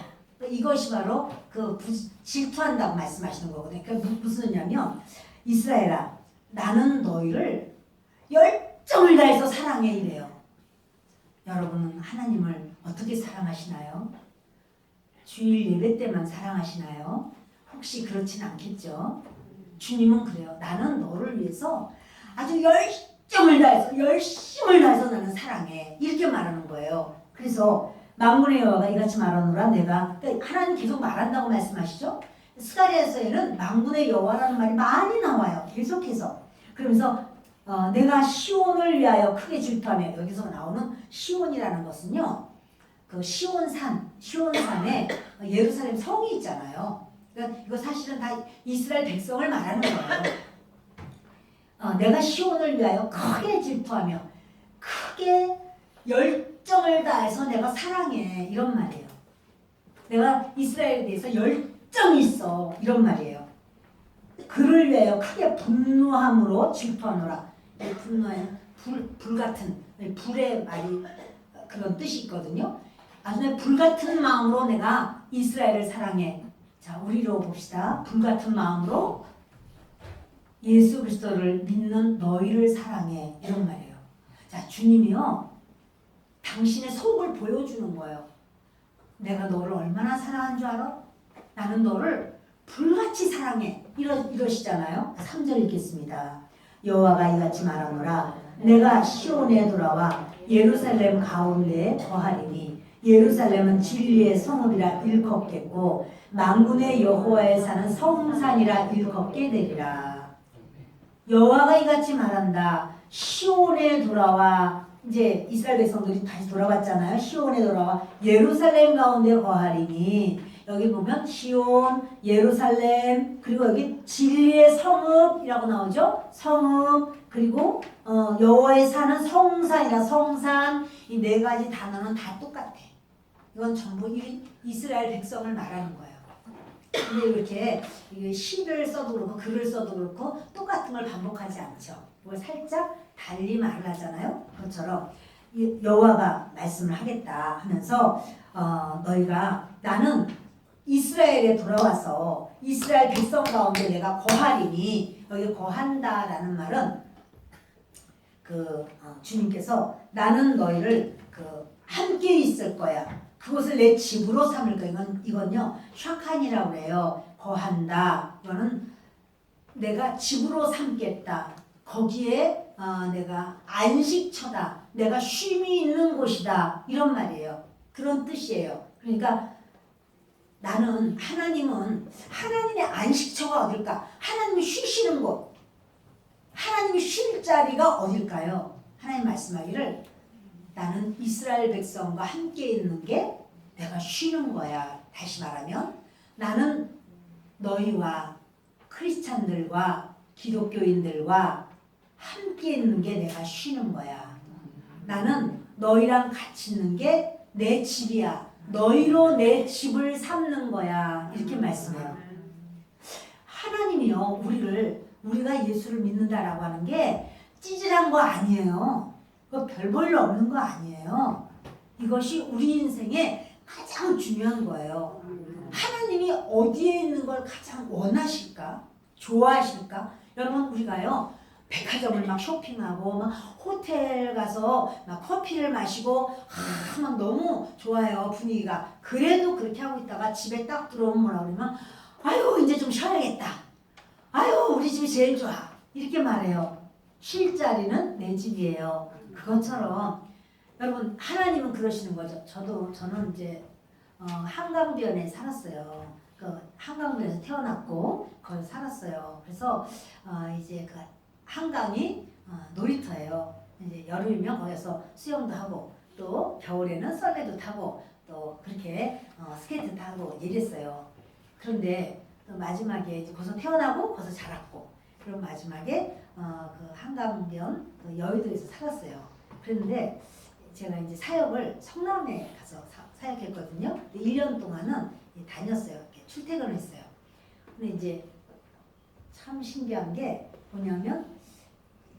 이것이 바로 질투한다고 말씀하시는 거거든요. 그러니까 무슨 의미냐면 이스라엘아, 나는 너희를 열정을 다해서 사랑해 이래요. 여러분은 하나님을 어떻게 사랑하시나요? 주일 예배 때만 사랑하시나요? 혹시 그렇진 않겠죠? 주님은 그래요. 나는 너를 위해서 아주 열심을 다해서 나는 사랑해. 이렇게 말하는 거예요. 그래서 만군의 여호와가 이같이 말하노라. 내가 그러니까 하나님 계속 말한다고 말씀하시죠? 스가랴서에는 만군의 여호와라는 말이 많이 나와요. 계속해서. 그러면서 내가 시온을 위하여 크게 질투하며, 여기서 나오는 시온이라는 것은요, 그 시온산에 예루살렘 성이 있잖아요. 그러니까 이거 사실은 다 이스라엘 백성을 말하는 거예요. 내가 시온을 위하여 크게 질투하며 크게 열정을 다해서 내가 사랑해, 이런 말이에요. 내가 이스라엘에 대해서 열정이 있어, 이런 말이에요. 그를 위하여 크게 분노함으로 질투하노라. 분노에는 불 같은, 불의 말이 그런 뜻이 있거든요. 아주 불 같은 마음으로 내가 이스라엘을 사랑해. 자, 우리로 봅시다. 불 같은 마음으로 예수 그리스도를 믿는 너희를 사랑해, 이런 말이에요. 자, 주님이요, 당신의 속을 보여주는 거예요. 내가 너를 얼마나 사랑한 줄 알아? 나는 너를 불같이 사랑해. 이러시잖아요. 3절 읽겠습니다. 여호와가 이같이 말하노라. 내가 시온에 돌아와 예루살렘 가운데에 거하리니 예루살렘은 진리의 성읍이라 일컫겠고 만군의 여호와에 사는 성산이라 일컫게 되리라. 여호와가 이같이 말한다. 시온에 돌아와, 이제 이스라엘 백성들이 다시 돌아왔잖아요. 시온에 돌아와 예루살렘 가운데 거하리니, 여기 보면 시온, 예루살렘, 그리고 여기 진리의 성읍이라고 나오죠. 성읍, 그리고 여호와에 사는 성산이라, 성산, 이 네 가지 단어는 다 똑같아. 이건 전부 이스라엘 백성을 말하는 거예요. 근데 이렇게 시를 써도 그렇고 글을 써도 그렇고 똑같은 걸 반복하지 않죠. 이걸 살짝 달리 말을 하잖아요. 그것처럼 여호와가 말씀을 하겠다 하면서 너희가, 나는 이스라엘에 돌아와서 이스라엘 백성 가운데 내가 거하리니, 여기 거한다라는 말은 주님께서 나는 너희를 함께 있을 거야. 그것을 내 집으로 삼을 거야. 이건요 샤칸이라고 그래요. 거한다. 이거는 내가 집으로 삼겠다. 거기에 내가 안식처다. 내가 쉼이 있는 곳이다. 이런 말이에요. 그런 뜻이에요. 그러니까 나는, 하나님은, 하나님의 안식처가 어딜까? 하나님이 쉬시는 곳, 하나님이 쉴 자리가 어딜까요? 하나님 말씀하기를 나는 이스라엘 백성과 함께 있는 게 내가 쉬는 거야. 다시 말하면 나는 너희와 크리스찬들과 기독교인들과 함께 있는 게 내가 쉬는 거야. 나는 너희랑 같이 있는 게 내 집이야. 너희로 내 집을 삼는 거야. 이렇게 말씀해요. 하나님이요, 우리가 예수를 믿는다라고 하는 게 찌질한 거 아니에요. 그거 별 볼 일 없는 거 아니에요. 이것이 우리 인생에 가장 중요한 거예요. 하나님이 어디에 있는 걸 가장 원하실까? 좋아하실까? 여러분, 우리가요 백화점을 막 쇼핑하고 막 호텔 가서 막 커피를 마시고 막 너무 좋아요 분위기가. 그래도 그렇게 하고 있다가 집에 딱 들어오면 뭐라 그러면 아유 이제 좀 쉬어야겠다. 아유 우리 집이 제일 좋아. 이렇게 말해요. 쉴 자리는 내 집이에요. 그것처럼 여러분 하나님은 그러시는 거죠. 저는 이제 한강변에 살았어요. 그 한강변에서 태어났고 거기 살았어요. 그래서 이제 그 한강이 놀이터예요. 이제 여름이면 거기서 수영도 하고 또 겨울에는 썰매도 타고 또 그렇게 스케이트 타고 이랬어요. 그런데 또 마지막에 이제 거기서 태어나고 거기서 자랐고 그럼 마지막에 그 한강변 그 여의도에서 살았어요. 그런데 제가 이제 사역을 성남에 가서 사역했거든요. 1년 동안은 다녔어요. 이렇게 출퇴근을 했어요. 근데 이제 참 신기한 게 뭐냐면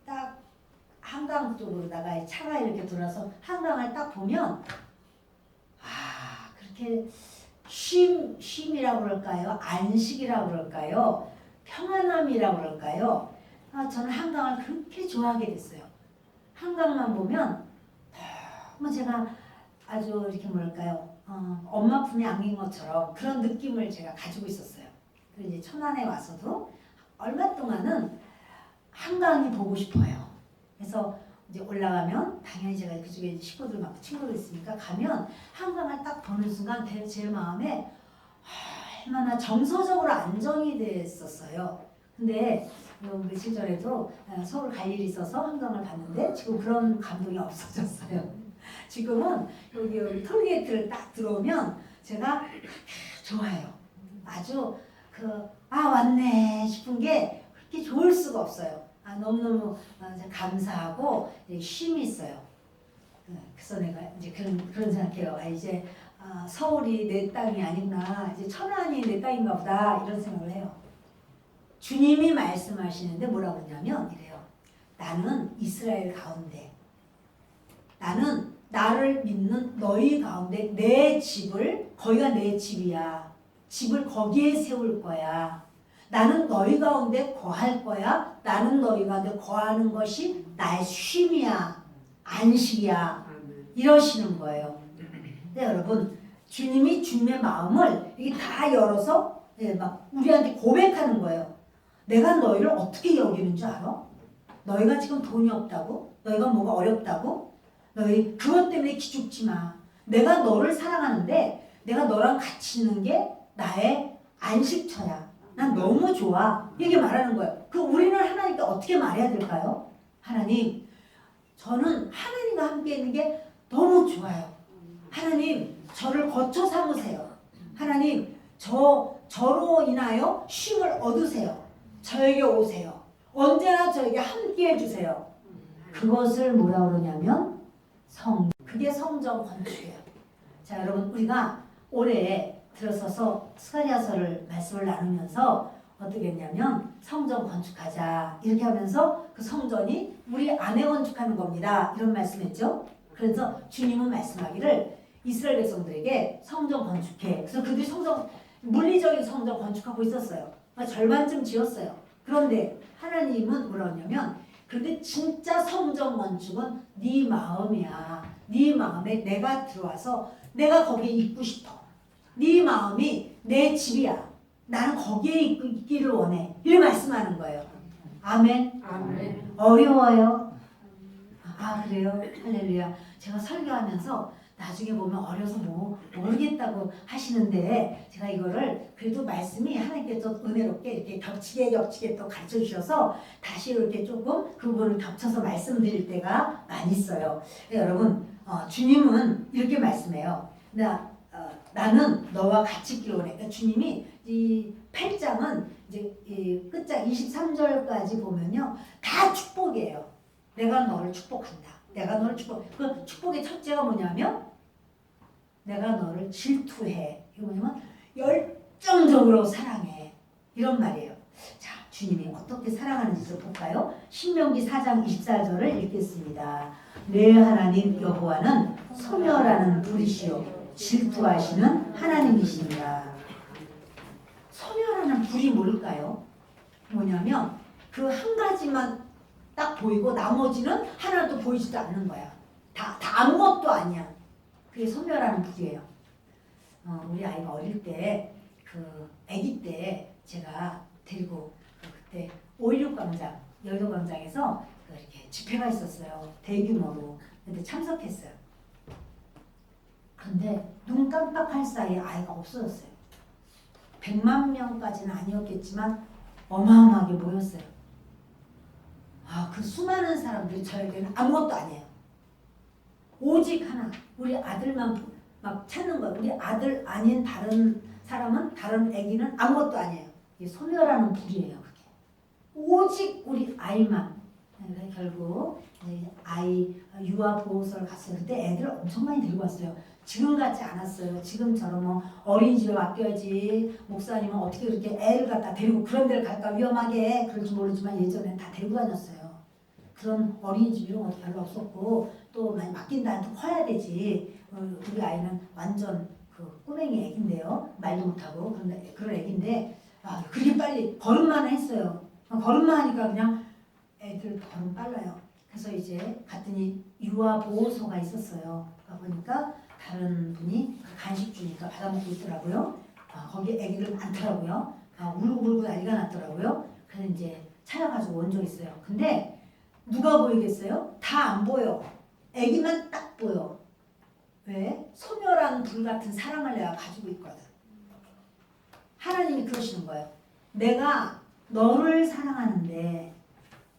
딱 한강 쪽으로다가 차가 이렇게 돌아서 한강을 딱 보면 그렇게 쉼이라고 그럴까요? 안식이라고 그럴까요? 평안함이라고 그럴까요? 저는 한강을 그렇게 좋아하게 됐어요. 한강만 보면 너무 제가 아주 이렇게 뭐랄까요? 엄마 품에 안긴 것처럼 그런 느낌을 제가 가지고 있었어요. 그리고 이제 천안에 와서도 얼마 동안은 한강이 보고 싶어요. 그래서 이제 올라가면 당연히 제가 그쪽에 식구들 막 친구들 있으니까 가면 한강을 딱 보는 순간 제 마음에 얼마나 정서적으로 안정이 됐었어요. 근데 며칠 전에도 서울 갈 일이 있어서 한강을 봤는데 지금 그런 감동이 없어졌어요. 지금은 여기 톨게이트를 딱 들어오면 제가 좋아요. 아주 왔네 싶은 게 그렇게 좋을 수가 없어요. 너무너무 감사하고 쉼이 있어요. 그래서 내가 이제 그런 생각해요. 이제 서울이 내 땅이 아니구나. 이제 천안이 내 땅인가 보다. 이런 생각을 해요. 주님이 말씀하시는데 뭐라고 하냐면 이래요. 나는 이스라엘 가운데 나는 나를 믿는 너희 가운데 내 집을 거기가 내 집이야. 집을 거기에 세울 거야. 나는 너희 가운데 거할 거야. 나는 너희 가운데 거하는 것이 나의 쉼이야. 안식이야. 이러시는 거예요. 네, 여러분 주님이 주님의 마음을 이게 다 열어서 막 우리한테 고백하는 거예요. 내가 너희를 어떻게 여기는 줄 알아? 너희가 지금 돈이 없다고? 너희가 뭐가 어렵다고? 너희 그것 때문에 기죽지 마. 내가 너를 사랑하는데 내가 너랑 같이 있는 게 나의 안식처야. 난 너무 좋아. 이렇게 말하는 거예요. 우리는 하나님께 어떻게 말해야 될까요? 하나님, 저는 하나님과 함께 있는 게 너무 좋아요. 하나님, 저를 거처 삼으세요. 하나님, 저로 인하여 쉼을 얻으세요. 저에게 오세요. 언제나 저에게 함께 해주세요. 그것을 뭐라 그러냐면 그게 성전 건축이에요. 자, 여러분 우리가 올해 들어서서 스가랴서를 말씀을 나누면서 어떻게 했냐면 성전 건축하자 이렇게 하면서 그 성전이 우리 안에 건축하는 겁니다. 이런 말씀했죠. 그래서 주님은 말씀하기를 이스라엘 백성들에게 성전 건축해. 그래서 그들이 물리적인 성전 건축하고 있었어요. 절반쯤 지었어요. 그런데 하나님은 뭐라 하냐면 그런데 진짜 성전 건축은 네 마음이야. 네 마음에 내가 들어와서 내가 거기에 있고 싶어. 네 마음이 내 집이야. 나는 거기에 있기를 원해. 이렇게 말씀하는 거예요. 아멘. 아멘. 어려워요? 그래요? 할렐루야. 제가 설교하면서 나중에 보면 어려서 모르겠다고 하시는데 제가 이거를 그래도 말씀이 하나님께서 은혜롭게 이렇게 겹치게 또 가르쳐 주셔서 다시 이렇게 조금 그 부분을 겹쳐서 말씀드릴 때가 많이 있어요. 여러분 주님은 이렇게 말씀해요. 나는 너와 같이 있기를 원해. 그러니까 주님이 이 8장은 이제 이 끝장 23절까지 보면요 다 축복이에요. 내가 너를 축복한다. 내가 너를 그 축복의 첫째가 뭐냐면 내가 너를 질투해. 이거 뭐냐면 열정적으로 사랑해. 이런 말이에요. 자, 주님이 어떻게 사랑하는지 좀 볼까요? 신명기 4장 24절을 읽겠습니다. 내 하나님 여호와는 소멸하는 불이시요 질투하시는 하나님이십니다. 소멸하는 불이 뭘까요? 뭐냐면 그 한 가지만 딱 보이고 나머지는 하나도 보이지도 않는 거야. 다 아무것도 아니야. 그게 소멸하는 불이에요. 우리 아이가 어릴 때 그 아기 때 제가 데리고 그때 5.16 광장 여의도 광장에서 이렇게 집회가 있었어요. 대규모로. 근데 참석했어요. 근데 눈 깜빡할 사이에 아이가 없어졌어요. 100만 명까지는 아니었겠지만 어마어마하게 모였어요. 그 수많은 사람들이 저에게는 아무것도 아니에요. 오직 하나, 우리 아들만 막 찾는 거예요. 우리 아들 아닌 다른 사람은, 다른 아기는 아무것도 아니에요. 이게 소멸하는 불이에요. 그게. 오직 우리 아이만. 그러니까 결국 아이 유아보호소를 갔어요. 그때 애들 엄청 많이 데리고 왔어요. 지금 같지 않았어요. 지금처럼 뭐 어린이집에 맡겨야지 목사님은 어떻게 그렇게 애를 갖다 데리고 그런 데를 갈까 위험하게 그럴지 모르지만 예전엔 다 데리고 다녔어요. 그런 어린이집 이런 것도 별로 없었고 또 많이 맡긴다한테 커야 되지. 우리 아이는 완전 그 꼬맹이 애기인데요. 말도 못하고 그런 애기인데 그렇게 빨리 걸음만 했어요. 걸음만 하니까 그냥 애들 걸음 빨라요. 그래서 이제 갔더니 유아보호소가 있었어요. 보니까 다른 분이 간식 주니까 받아먹고 있더라고요. 거기 애기들 많더라고요. 울고 난리가 났더라고요. 그래서 이제 찾아가지고 온 적 있어요. 근데 누가 보이겠어요? 다 안 보여. 애기만 딱 보여. 왜? 소멸한 불 같은 사랑을 내가 가지고 있거든. 하나님이 그러시는 거예요. 내가 너를 사랑하는데,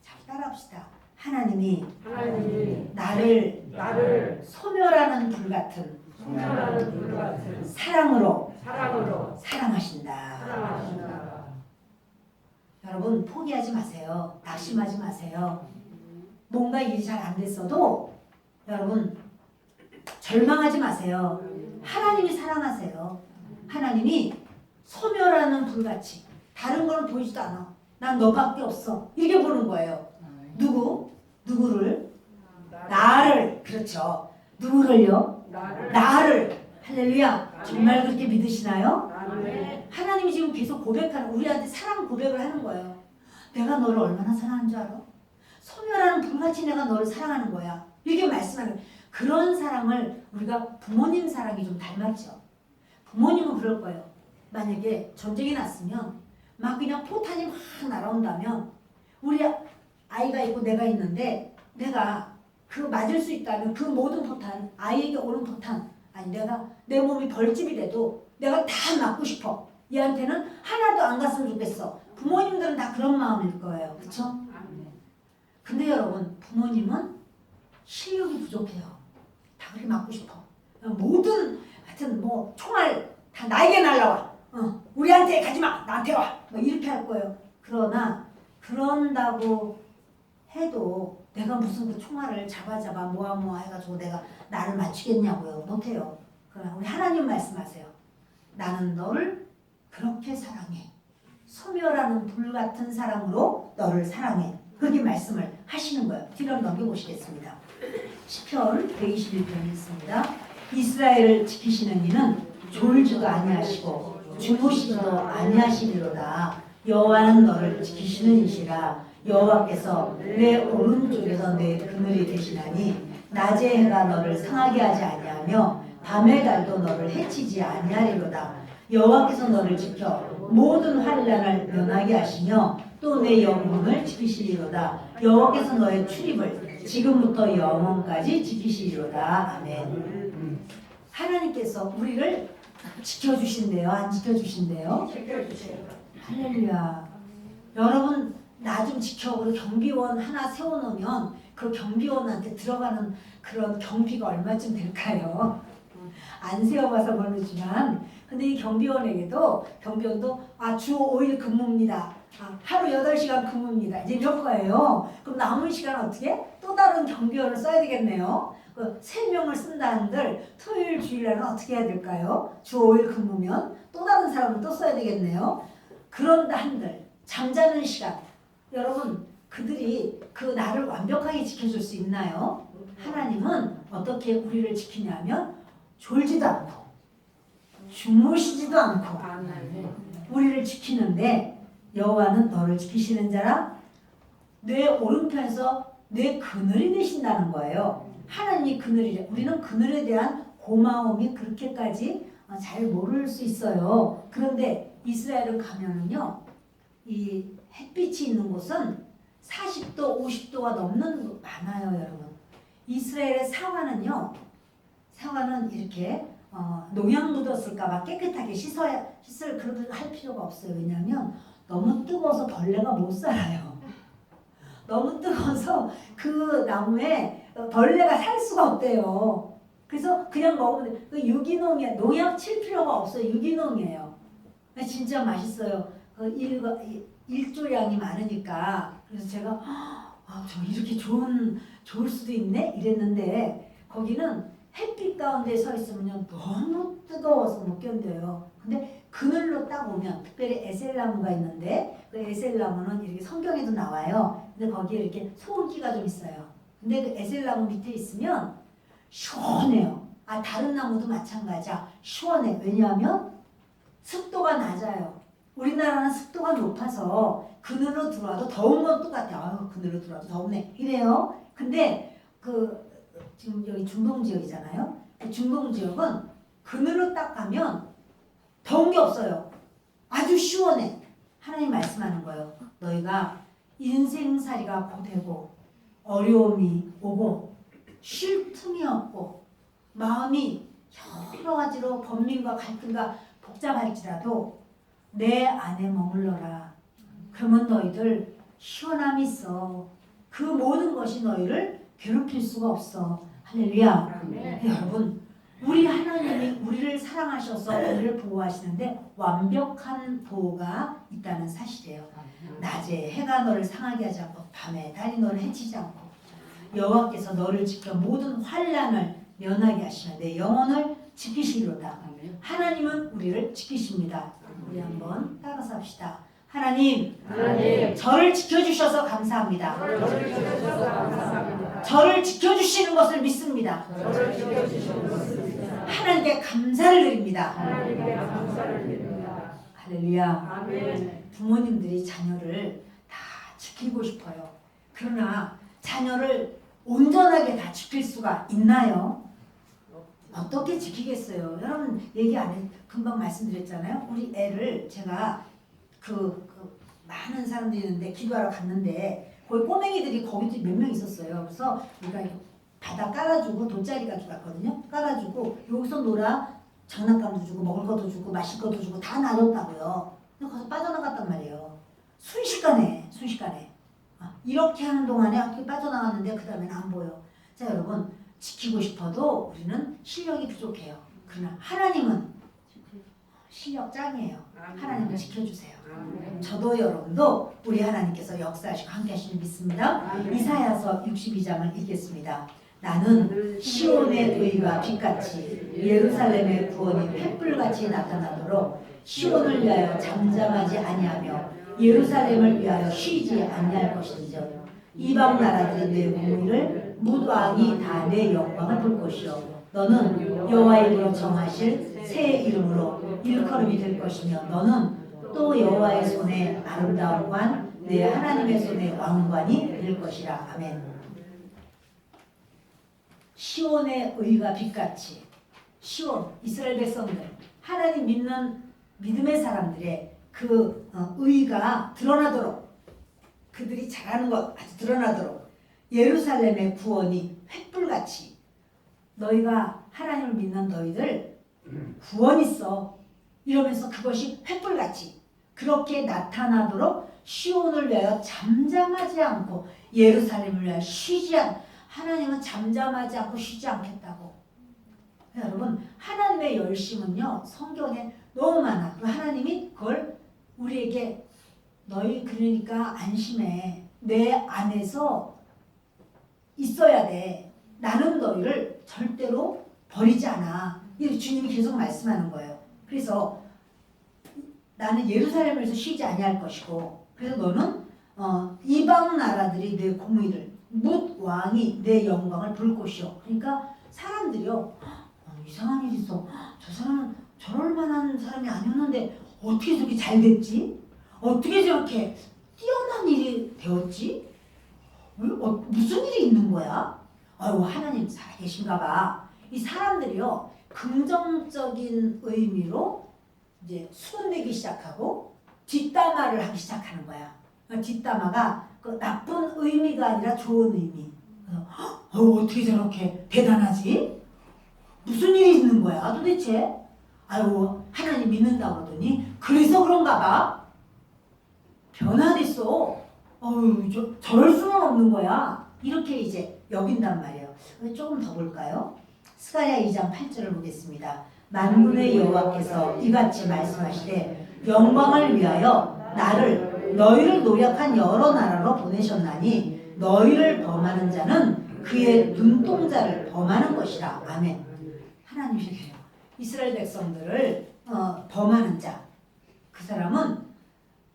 잘 따라합시다. 하나님이 나를 소멸하는 불 같은 사랑으로 사랑하신다. 여러분 포기하지 마세요. 낙심하지 마세요. 뭔가 일이 잘 안 됐어도 여러분 절망하지 마세요. 하나님이 사랑하세요. 하나님이 소멸하는 불같이 다른 거는 보이지도 않아. 난 너밖에 없어. 이렇게 보는 거예요. 누구를? 나를. 그렇죠. 누구를요? 나를. 할렐루야. 정말 그렇게 믿으시나요? 하나님이 지금 계속 고백하는, 우리한테 사랑 고백을 하는 거예요. 내가 너를 얼마나 사랑하는 줄 알아? 소멸하는 불같이 내가 너를 사랑하는 거야. 이렇게 말씀하는 그런 사랑을 우리가 부모님 사랑이 좀 닮았죠. 부모님은 그럴 거예요. 만약에 전쟁이 났으면 막 그냥 포탄이 막 날아온다면 우리 아이가 있고 내가 있는데 내가 그 맞을 수 있다면 그 모든 포탄, 아이에게 오는 포탄, 아니 내가 내 몸이 벌집이 돼도 내가 다 맞고 싶어. 얘한테는 하나도 안 갔으면 좋겠어. 부모님들은 다 그런 마음일 거예요. 그렇죠? 근데 여러분 부모님은 실력이 부족해요. 다 그렇게 맞고 싶어. 모든 하여튼 뭐 총알 다 나에게 날라와. 우리한테 가지마. 나한테 와. 뭐 이렇게 할 거예요. 그러나 그런다고 해도 내가 무슨 그 총알을 잡아 모아 해가지고 내가 나를 맞추겠냐고요. 못해요. 그러나 우리 하나님 말씀하세요. 나는 너를 그렇게 사랑해. 소멸하는 불같은 사랑으로 너를 사랑해. 그렇게 말씀을 하시는 거예요. 뒤로 한번 넘겨보시겠습니다. 시편 121편 있습니다. 이스라엘을 지키시는 이는 졸지도 아니하시고 주무시지도 아니하시리로다. 여호와는 너를 지키시는 이시라. 여호와께서 내 오른쪽에서 내 그늘이 되시나니 낮의 해가 너를 상하게 하지 아니하며 밤의 달도 너를 해치지 아니하리로다. 여호와께서 너를 지켜 모든 환난을 면하게 하시며 또 내 영혼을 지키시리로다. 여호와께서 너의 출입을 지금부터 영원까지 지키시리로다. 아멘. 하나님께서 우리를 지켜주신대요? 안 지켜주신대요? 할렐루야. 여러분 나 좀 지켜. 그리고 경비원 하나 세워놓으면 그 경비원한테 들어가는 그런 경비가 얼마쯤 될까요? 안 세워봐서 모르지만 근데 이 경비원도 주 5일 근무입니다. 하루 8시간 근무입니다. 이제 이런 거예요. 그럼 남은 시간 어떻게? 또 다른 경비원을 써야 되겠네요. 3명을 쓴다 한들 토요일 주일날은 어떻게 해야 될까요? 주 5일 근무면 또 다른 사람을 또 써야 되겠네요. 그런다 한들 잠자는 시간 여러분 그들이 그 나를 완벽하게 지켜줄 수 있나요? 하나님은 어떻게 우리를 지키냐면 졸지도 않고 주무시지도 않고 우리를 지키는데 여호와는 너를 지키시는 자라 내 오른편에서 내 그늘이 되신다는 거예요. 하나님이 그늘이래. 우리는 그늘에 대한 고마움이 그렇게까지 잘 모를 수 있어요. 그런데 이스라엘을 가면은요, 이 햇빛이 있는 곳은 40도, 50도가 넘는 곳 많아요, 여러분. 이스라엘의 사과는요, 사과는 이렇게 농약 묻었을까봐 깨끗하게 씻을 그렇게 할 필요가 없어요. 왜냐하면 너무 뜨거워서 벌레가 못 살아요. 너무 뜨거워서 그 나무에 벌레가 살 수가 없대요. 그래서 그냥 먹으면 돼. 그 유기농이야. 농약 칠 필요가 없어요. 유기농이에요. 진짜 맛있어요. 그 일조량이 많으니까. 그래서 제가 저 이렇게 좋을 수도 있네 이랬는데 거기는 햇빛 가운데 서 있으면요 너무 뜨거워서 못 견뎌요. 근데 그늘로 딱 오면 특별히 에셀나무가 있는데 그 에셀나무는 이렇게 성경에도 나와요. 근데 거기에 이렇게 소음기가 좀 있어요. 근데 그 에셀나무 밑에 있으면 시원해요. 다른 나무도 마찬가지야. 시원해. 왜냐하면 습도가 낮아요. 우리나라는 습도가 높아서 그늘로 들어와도 더운 건 똑같아요. 아유, 그늘로 들어와도 덥네. 이래요. 근데 지금 여기 중동 지역이잖아요. 그 중동 지역은 그늘로 딱 가면 더운 게 없어요. 아주 시원해. 하나님 말씀하는 거예요. 너희가 인생살이가 고되고 어려움이 오고 쉴 틈이 없고 마음이 여러 가지로 번민과 갈등과 복잡할지라도 내 안에 머물러라. 그러면 너희들 시원함이 있어. 그 모든 것이 너희를 괴롭힐 수가 없어. 할렐루야. 여러분, 우리 하나님이 우리를 사랑하셔서 우리를 보호하시는데 완벽한 보호가 있다는 사실이에요. 낮에 해가 너를 상하게 하지 않고 밤에 달이 너를 해치지 않고 여호와께서 너를 지켜 모든 환난을 면하게 하시며 내 영혼을 지키시리로다. 하나님은 우리를 지키십니다. 우리 한번 따라서 합시다. 하나님, 저를 지켜주셔서 감사합니다. 저를 지켜주시는 것을 믿습니다. 하나님께 감사를 드립니다. 할렐루야. 부모님들이 자녀를 다 지키고 싶어요. 그러나 자녀를 온전하게 다 지킬 수가 있나요? 어떻게 지키겠어요? 여러분 얘기 안 해. 금방 말씀드렸잖아요. 우리 애를 제가 많은 사람들이 있는데 기도하러 갔는데 거기 꼬맹이들이 거기도 몇 명 있었어요. 그래서 우리가 바닥 깔아주고 돗자리 가져갔거든요. 깔아주고 여기서 놀아. 장난감도 주고 먹을 것도 주고 마실 것도 주고 다 나눴다고요. 근데 거기서 빠져나갔단 말이에요. 순식간에. 이렇게 하는 동안에 학교에 빠져나갔는데 그 다음에는 안 보여. 자, 여러분 지키고 싶어도 우리는 실력이 부족해요. 그러나 하나님은 실력 짱이에요. 하나님을 지켜주세요. 저도 여러분도 우리 하나님께서 역사하시고 함께 하시는 믿습니다. 이사야서 62장을 읽겠습니다. 나는 시온의 의가 빛같이 예루살렘의 구원이 횃불같이 나타나도록 시온을 위하여 잠잠하지 아니하며 예루살렘을 위하여 쉬지 아니할 것인즉 이방 나라들이 내 공의를 뭇 왕이 다 내 영광을 볼 것이요 너는 여호와의 이름으로 정하실 새 이름으로 일컬음이 될 것이며 너는 또 여호와의 손에 아름다운 관 내 하나님의 손에 왕관이 될 것이라. 아멘. 시온의 의가 빛같이 시온 이스라엘 백성들 하나님 믿는 믿음의 사람들의 그 의가 드러나도록 그들이 잘하는 것 아주 드러나도록 예루살렘의 구원이 횃불같이 너희가 하나님을 믿는 너희들 구원 있어 이러면서 그것이 횃불같이 그렇게 나타나도록 시온을 위하여 잠잠하지 않고 예루살렘을 위하여 쉬지 않고 하나님은 잠잠하지 않고 쉬지 않겠다고. 여러분 하나님의 열심은요 성경에 너무 많아. 하나님이 그걸 우리에게 너희 그러니까 안심해. 내 안에서 있어야 돼. 나는 너희를 절대로 버리지 않아. 이렇게 주님이 계속 말씀하는 거예요. 그래서 나는 예루살렘에서 쉬지 아니할 것이고 그래서 너는 이방 나라들이 내 공의를 뭇 왕이 내 영광을 볼 것이요. 그러니까 사람들이요 이상한 일이 있어. 저 사람은 저럴 만한 사람이 아니었는데 어떻게 저렇게 잘 됐지? 어떻게 저렇게 뛰어난 일이 되었지? 무슨 일이 있는 거야? 아유 하나님 살아계신가 봐. 이 사람들이요 긍정적인 의미로 이제 수군대기 시작하고 뒷담화를 하기 시작하는 거야. 뒷담화가 그 나쁜 의미가 아니라 좋은 의미. 어떻게 저렇게 대단하지? 무슨 일이 있는 거야 도대체? 아유 하나님 믿는다고 그러더니 그래서 그런가 봐. 변화됐어. 저럴 수는 없는 거야. 이렇게 이제 여긴단 말이에요. 조금 더 볼까요? 스가랴 2장 8절을 보겠습니다. 만군의 여호와께서 이같이 말씀하시되 영광을 위하여 나를 너희를 노력한 여러 나라로 보내셨나니 너희를 범하는 자는 그의 눈동자를 범하는 것이라. 아멘. 하나님이 그래요. 이스라엘 백성들을 범하는 자, 그 사람은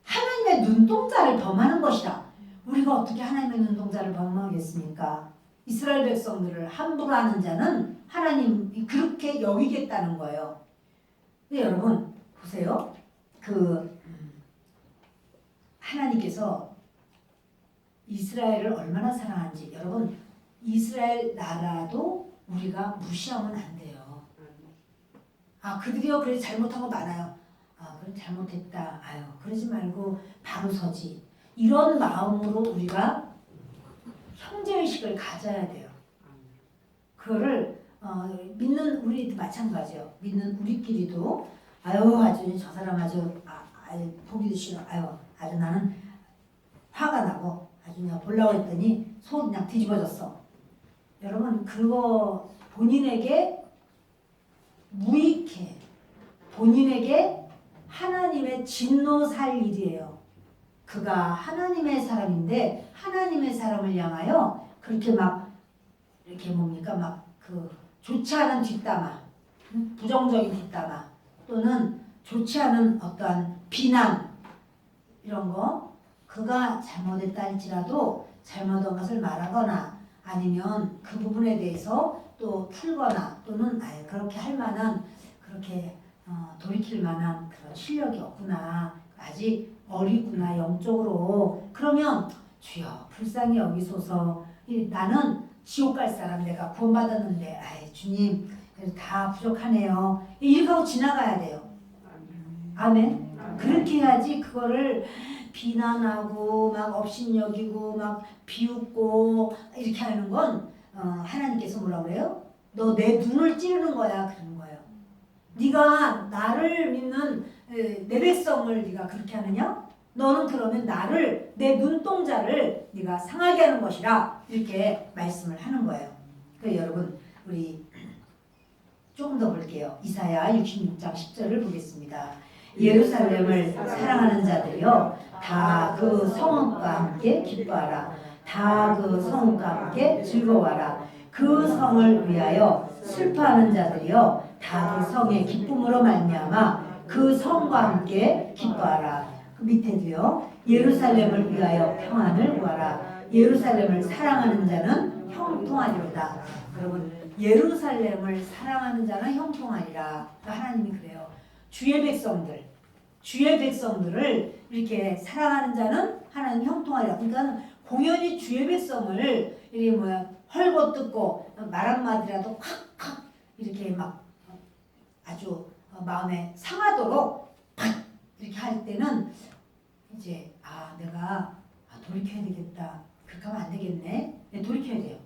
하나님의 눈동자를 범하는 것이다. 우리가 어떻게 하나님의 눈동자를 범하겠습니까? 이스라엘 백성들을 함부로 하는 자는 하나님이 그렇게 여기겠다는 거예요. 근데 여러분 보세요. 하나님께서 이스라엘을 얼마나 사랑하는지. 여러분 이스라엘 나라도 우리가 무시하면 안 돼요. 그들이요 그래 잘못한 거 많아요. 그래 잘못했다. 그러지 말고 바로 서지. 이런 마음으로 우리가 형제의식을 가져야 돼요. 그거를 믿는 우리도 마찬가지예요. 믿는 우리끼리도 아주 저 사람 아주 보기도 싫어. 아주 나는 화가 나고 아주 그냥 보려고 했더니 속 그냥 뒤집어졌어. 여러분 그거 본인에게 무익해. 본인에게 하나님의 진노 살 일이에요. 그가 하나님의 사람인데 하나님의 사람을 향하여 그렇게 막 이렇게 뭡니까 막 좋지 않은 뒷담화, 부정적인 뒷담화 또는 좋지 않은 어떠한 비난 이런 거 그가 잘못했다 할지라도 잘못한 것을 말하거나 아니면 그 부분에 대해서 또 풀거나 또는 그렇게 할 만한 그렇게 돌이킬 만한 그런 실력이 없구나. 아직 어리구나 영적으로. 그러면 주여 불쌍히 여기소서. 나는 지옥 갈 사람 내가 구원받았는데 주님 다 부족하네요. 이렇게 하고 지나가야 돼요. 아멘. 그렇게 해야지 그거를 비난하고 막 업신여기고 막 비웃고 이렇게 하는 건 하나님께서 뭐라고 그래요? 너 내 눈을 찌르는 거야 그러는 거예요. 네가 나를 믿는 내 백성을 네가 그렇게 하느냐? 너는 그러면 나를 내 눈동자를 네가 상하게 하는 것이라 이렇게 말씀을 하는 거예요. 그래서 여러분 우리 조금 더 볼게요. 이사야 66장 10절을 보겠습니다. 예루살렘을 사랑하는 자들이여 다 그 성읍과 함께 기뻐하라. 다 그 성읍과 함께 즐거워하라. 그 성을 위하여 슬퍼하는 자들이여 다 그 성의 기쁨으로 말미암아 그 성과 함께 기뻐하라. 그 밑에도요. 예루살렘을 위하여 평안을 구하라. 예루살렘을 사랑하는 자는 형통하리로다. 여러분 예루살렘을 사랑하는 자는 형통하리라. 하나님이 그래요. 주의 백성들을 이렇게 사랑하는 자는 하나님 형통하리라. 그러니까 공연히 주의 백성을 이렇게 헐고 뜯고 말 한마디라도 콱콱 이렇게 막 아주 마음에 상하도록 팍 이렇게 할 때는 이제 내가 돌이켜야 되겠다. 그렇게 하면 안 되겠네. 돌이켜야 돼요.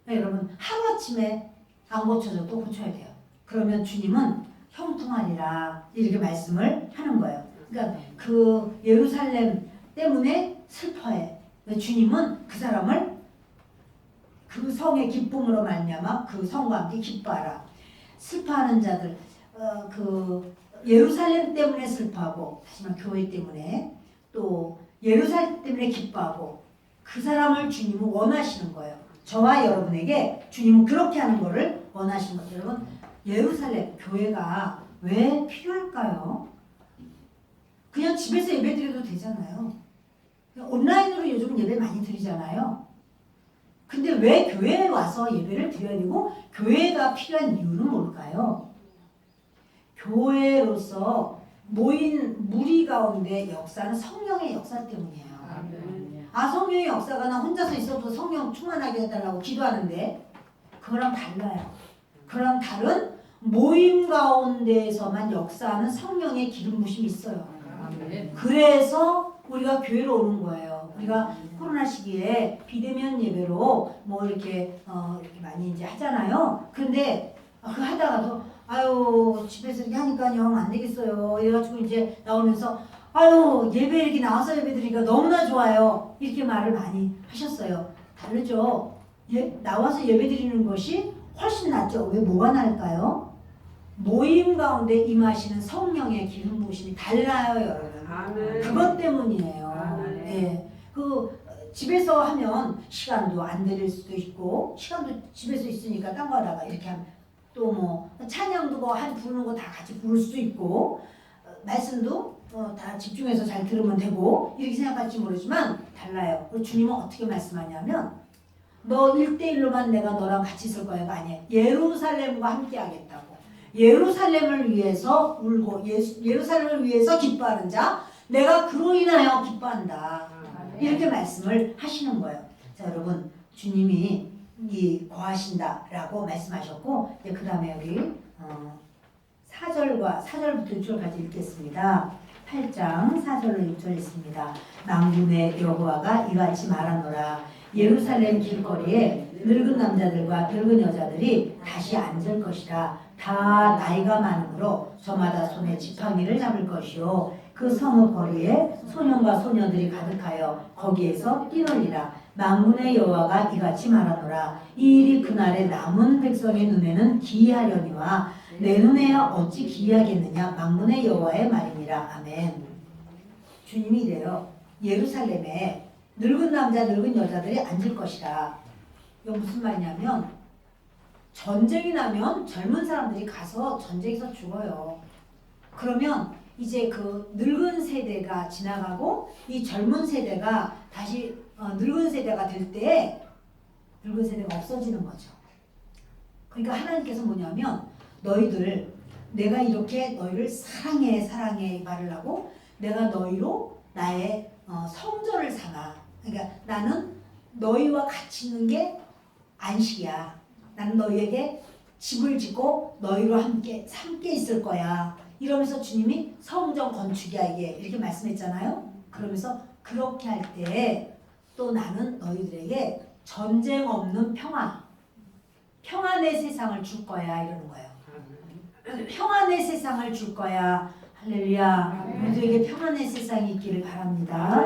여러분 하루아침에 안 고쳐져도 고쳐야 돼요. 그러면 주님은 형통하리라 이렇게 말씀을 하는 거예요. 그러니까 그 예루살렘 때문에 슬퍼해. 주님은 그 사람을 그 성의 기쁨으로 말미암아 그 성과 함께 기뻐하라. 슬퍼하는 자들 그 예루살렘 때문에 슬퍼하고 하지만 교회 때문에 또 예루살렘 때문에 기뻐하고 그 사람을 주님은 원하시는 거예요. 저와 여러분에게 주님은 그렇게 하는 거를 원하시는 거죠. 여러분 예루살렘 교회가 왜 필요할까요? 그냥 집에서 예배 드려도 되잖아요. 온라인으로 요즘 예배 많이 드리잖아요. 근데 왜 교회에 와서 예배를 드려야 되고 교회가 필요한 이유는 뭘까요? 교회로서 모인 무리 가운데 역사는 성령의 역사 때문이에요. 성령의 역사가 나 혼자서 있어도 성령 충만하게 해달라고 기도하는데 그거랑 달라요. 그거랑 다른 모임 가운데에서만 역사하는 성령의 기름 부심이 있어요. 그래서 우리가 교회로 오는 거예요. 우리가 코로나 시기에 비대면 예배로 뭐 이렇게 많이 이제 하잖아요. 근데 그 하다가도 아유 집에서 이렇게 하니까 영 안 되겠어요. 이래가지고 이제 나오면서 아유 예배 이렇게 나와서 예배 드리니까 너무나 좋아요. 이렇게 말을 많이 하셨어요. 다르죠. 나와서 예배 드리는 것이 훨씬 낫죠. 왜 뭐가 나을까요? 모임 가운데 임하시는 성령의 기름 부으심이 달라요, 여러분. 아멘. 그것 때문이에요. 아멘. 예. 집에서 하면 시간도 안 들일 수도 있고 시간도 집에서 있으니까 딴 거 하다가 이렇게 하면 또 뭐 찬양도 뭐 한 부르는 거 다 같이 부를 수도 있고 말씀도 다 집중해서 잘 들으면 되고 이렇게 생각할지 모르지만 달라요. 주님은 어떻게 말씀하냐면 너 1대1로만 내가 너랑 같이 있을 거야가 아니에요. 예루살렘과 함께 하겠다고. 예루살렘을 위해서 울고 예루살렘을 위해서 기뻐하는 자 내가 그로 인하여 기뻐한다. 이렇게 말씀을 하시는 거예요. 자 여러분 주님이 거하신다라고 말씀하셨고 그 다음에 여기 4절부터 6절까지 읽겠습니다. 8장 4절로 6절 있습니다. 만군의 여호와가 이같이 말하노라. 예루살렘 길거리에 늙은 남자들과 늙은 여자들이 다시 앉을 것이라. 다 나이가 많으므로 저마다 손에 지팡이를 잡을 것이요 그 성읍 거리에 소년과 소녀들이 가득하여 거기에서 뛰놀리라. 만군의 여호와가 이같이 말하노라. 이 일이 그날에 남은 백성의 눈에는 기이하려니와 내 눈에야 어찌 기이하겠느냐. 만군의 여호와의 말이니라. 아멘. 주님이 이래요. 예루살렘에 늙은 남자 늙은 여자들이 앉을 것이라. 이거 무슨 말이냐면 전쟁이 나면 젊은 사람들이 가서 전쟁에서 죽어요. 그러면 이제 그 늙은 세대가 지나가고 이 젊은 세대가 다시 늙은 세대가 될 때 늙은 세대가 없어지는 거죠. 그러니까 하나님께서 뭐냐면 너희들 내가 이렇게 너희를 사랑해 말을 하고 내가 너희로 나의 성전을 삼아. 그러니까 나는 너희와 같이 있는 게 안식이야. 나는 너희에게 집을 짓고 너희로 함께 있을 거야. 이러면서 주님이 성전 건축이야 이게 이렇게 말씀했잖아요. 그러면서 그렇게 할 때 또 나는 너희들에게 전쟁 없는 평안의 세상을 줄 거야 이러는 거예요. 평안의 세상을 줄 거야. 할렐루야. 우리들에게 평안의 세상이 있기를 바랍니다.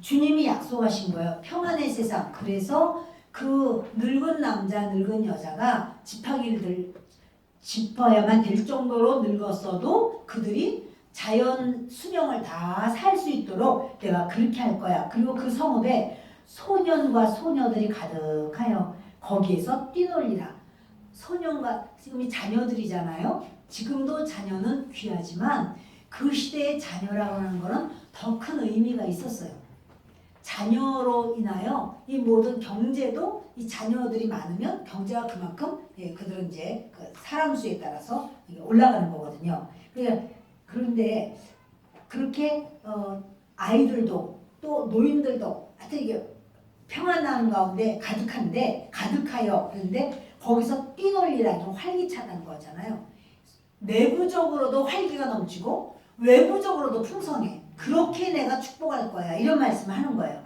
주님이 약속하신 거예요. 평안의 세상. 그래서 그 늙은 남자 늙은 여자가 지팡이를 짚어야만 될 정도로 늙었어도 그들이 자연 수명을 다 살 수 있도록 내가 그렇게 할 거야. 그리고 그 성읍에 소년과 소녀들이 가득하여 거기에서 뛰놀리라. 소년과 지금이 자녀들이잖아요. 지금도 자녀는 귀하지만 그 시대의 자녀라고 하는 거는 더 큰 의미가 있었어요. 자녀로 인하여 이 모든 경제도 이 자녀들이 많으면 경제가 그만큼 그들은 이제 그 사람 수에 따라서 올라가는 거거든요. 그런데 그렇게 아이들도 또 노인들도 하여튼 이게 평안한 가운데 가득하여 그런데 거기서 뛰놀리라 좀 활기차다는 거잖아요. 내부적으로도 활기가 넘치고 외부적으로도 풍성해. 그렇게 내가 축복할 거야. 이런 말씀을 하는 거예요.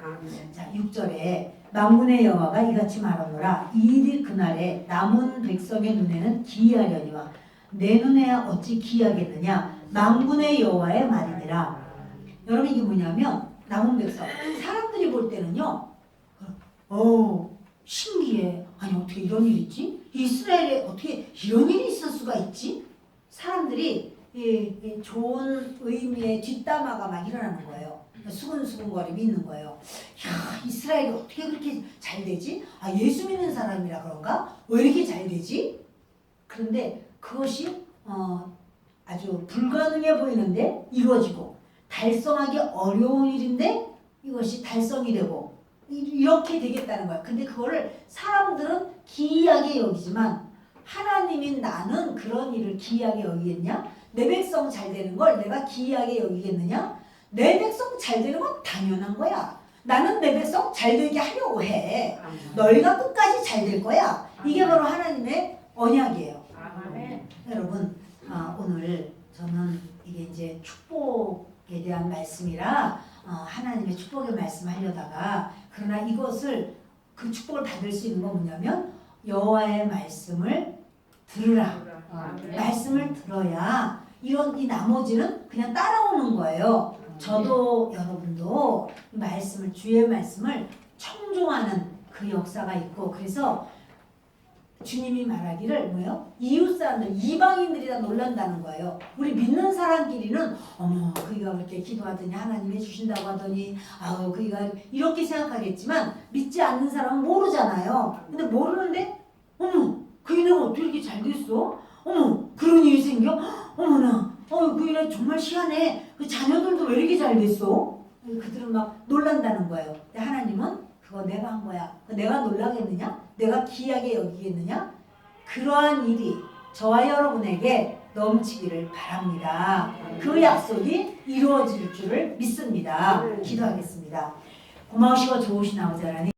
자, 6절에 만군의 여호와가 이같이 말하노라. 이 일이 그날에 남은 백성의 눈에는 기이하려니와 내 눈에야 어찌 기이하겠느냐. 만군의 여호와의 말이니라. 여러분 이게 뭐냐면 남은 백성 사람들이 볼 때는요. 신기해. 아니 어떻게 이런 일이 있지? 이스라엘에 어떻게 이런 일이 있을 수가 있지? 사람들이 좋은 의미의 뒷담화가 막 일어나는 거예요. 수근수근거림이 있는 거예요. 야, 이스라엘이 어떻게 그렇게 잘 되지? 아, 예수 믿는 사람이라 그런가? 왜 이렇게 잘 되지? 그런데 그것이 아주 불가능해 보이는데 이루어지고 달성하기 어려운 일인데 이것이 달성이 되고 이렇게 되겠다는 거야. 근데 그거를 사람들은 기이하게 여기지만 하나님인 나는 그런 일을 기이하게 여기겠냐? 내 백성 잘 되는 걸 내가 기이하게 여기겠느냐? 내 백성 잘 되는 건 당연한 거야. 나는 내 백성 잘 되게 하려고 해. 너희가 끝까지 잘 될 거야. 이게 바로 하나님의 언약이에요. 아멘. 여러분, 오늘 저는 이게 이제 축복에 대한 말씀이라 하나님의 축복의 말씀을 하려다가, 그러나 이것을 그 축복을 받을 수 있는 건 뭐냐면 여호와의 말씀을 들으라. 아멘. 말씀을 들어야 이 나머지는 그냥 따라오는 거예요. 저도 여러분도 이 말씀을, 주의 말씀을 청종하는 그 역사가 있고, 그래서 주님이 말하기를 뭐예요? 이웃 사람들, 이방인들이 다 놀란다는 거예요. 우리 믿는 사람끼리는 어머, 그이가 그렇게 기도하더니 하나님 해주신다고 하더니 아우 그이가 이렇게 생각하겠지만, 믿지 않는 사람은 모르잖아요. 근데 모르는데 어머, 그이네가 어떻게 이렇게 잘 됐어? 어머, 그런 일이 생겨? 어머나, 그이네 정말 희한해. 그 자녀들도 왜 이렇게 잘 됐어? 그들은 막 놀란다는 거예요. 근데 하나님은 그거 내가 한 거야. 내가 놀라겠느냐? 내가 기이하게 여기겠느냐? 그러한 일이 저와 여러분에게 넘치기를 바랍니다. 그 약속이 이루어질 줄을 믿습니다. 기도하겠습니다. 고마우시고 좋으신 아버지 하나님,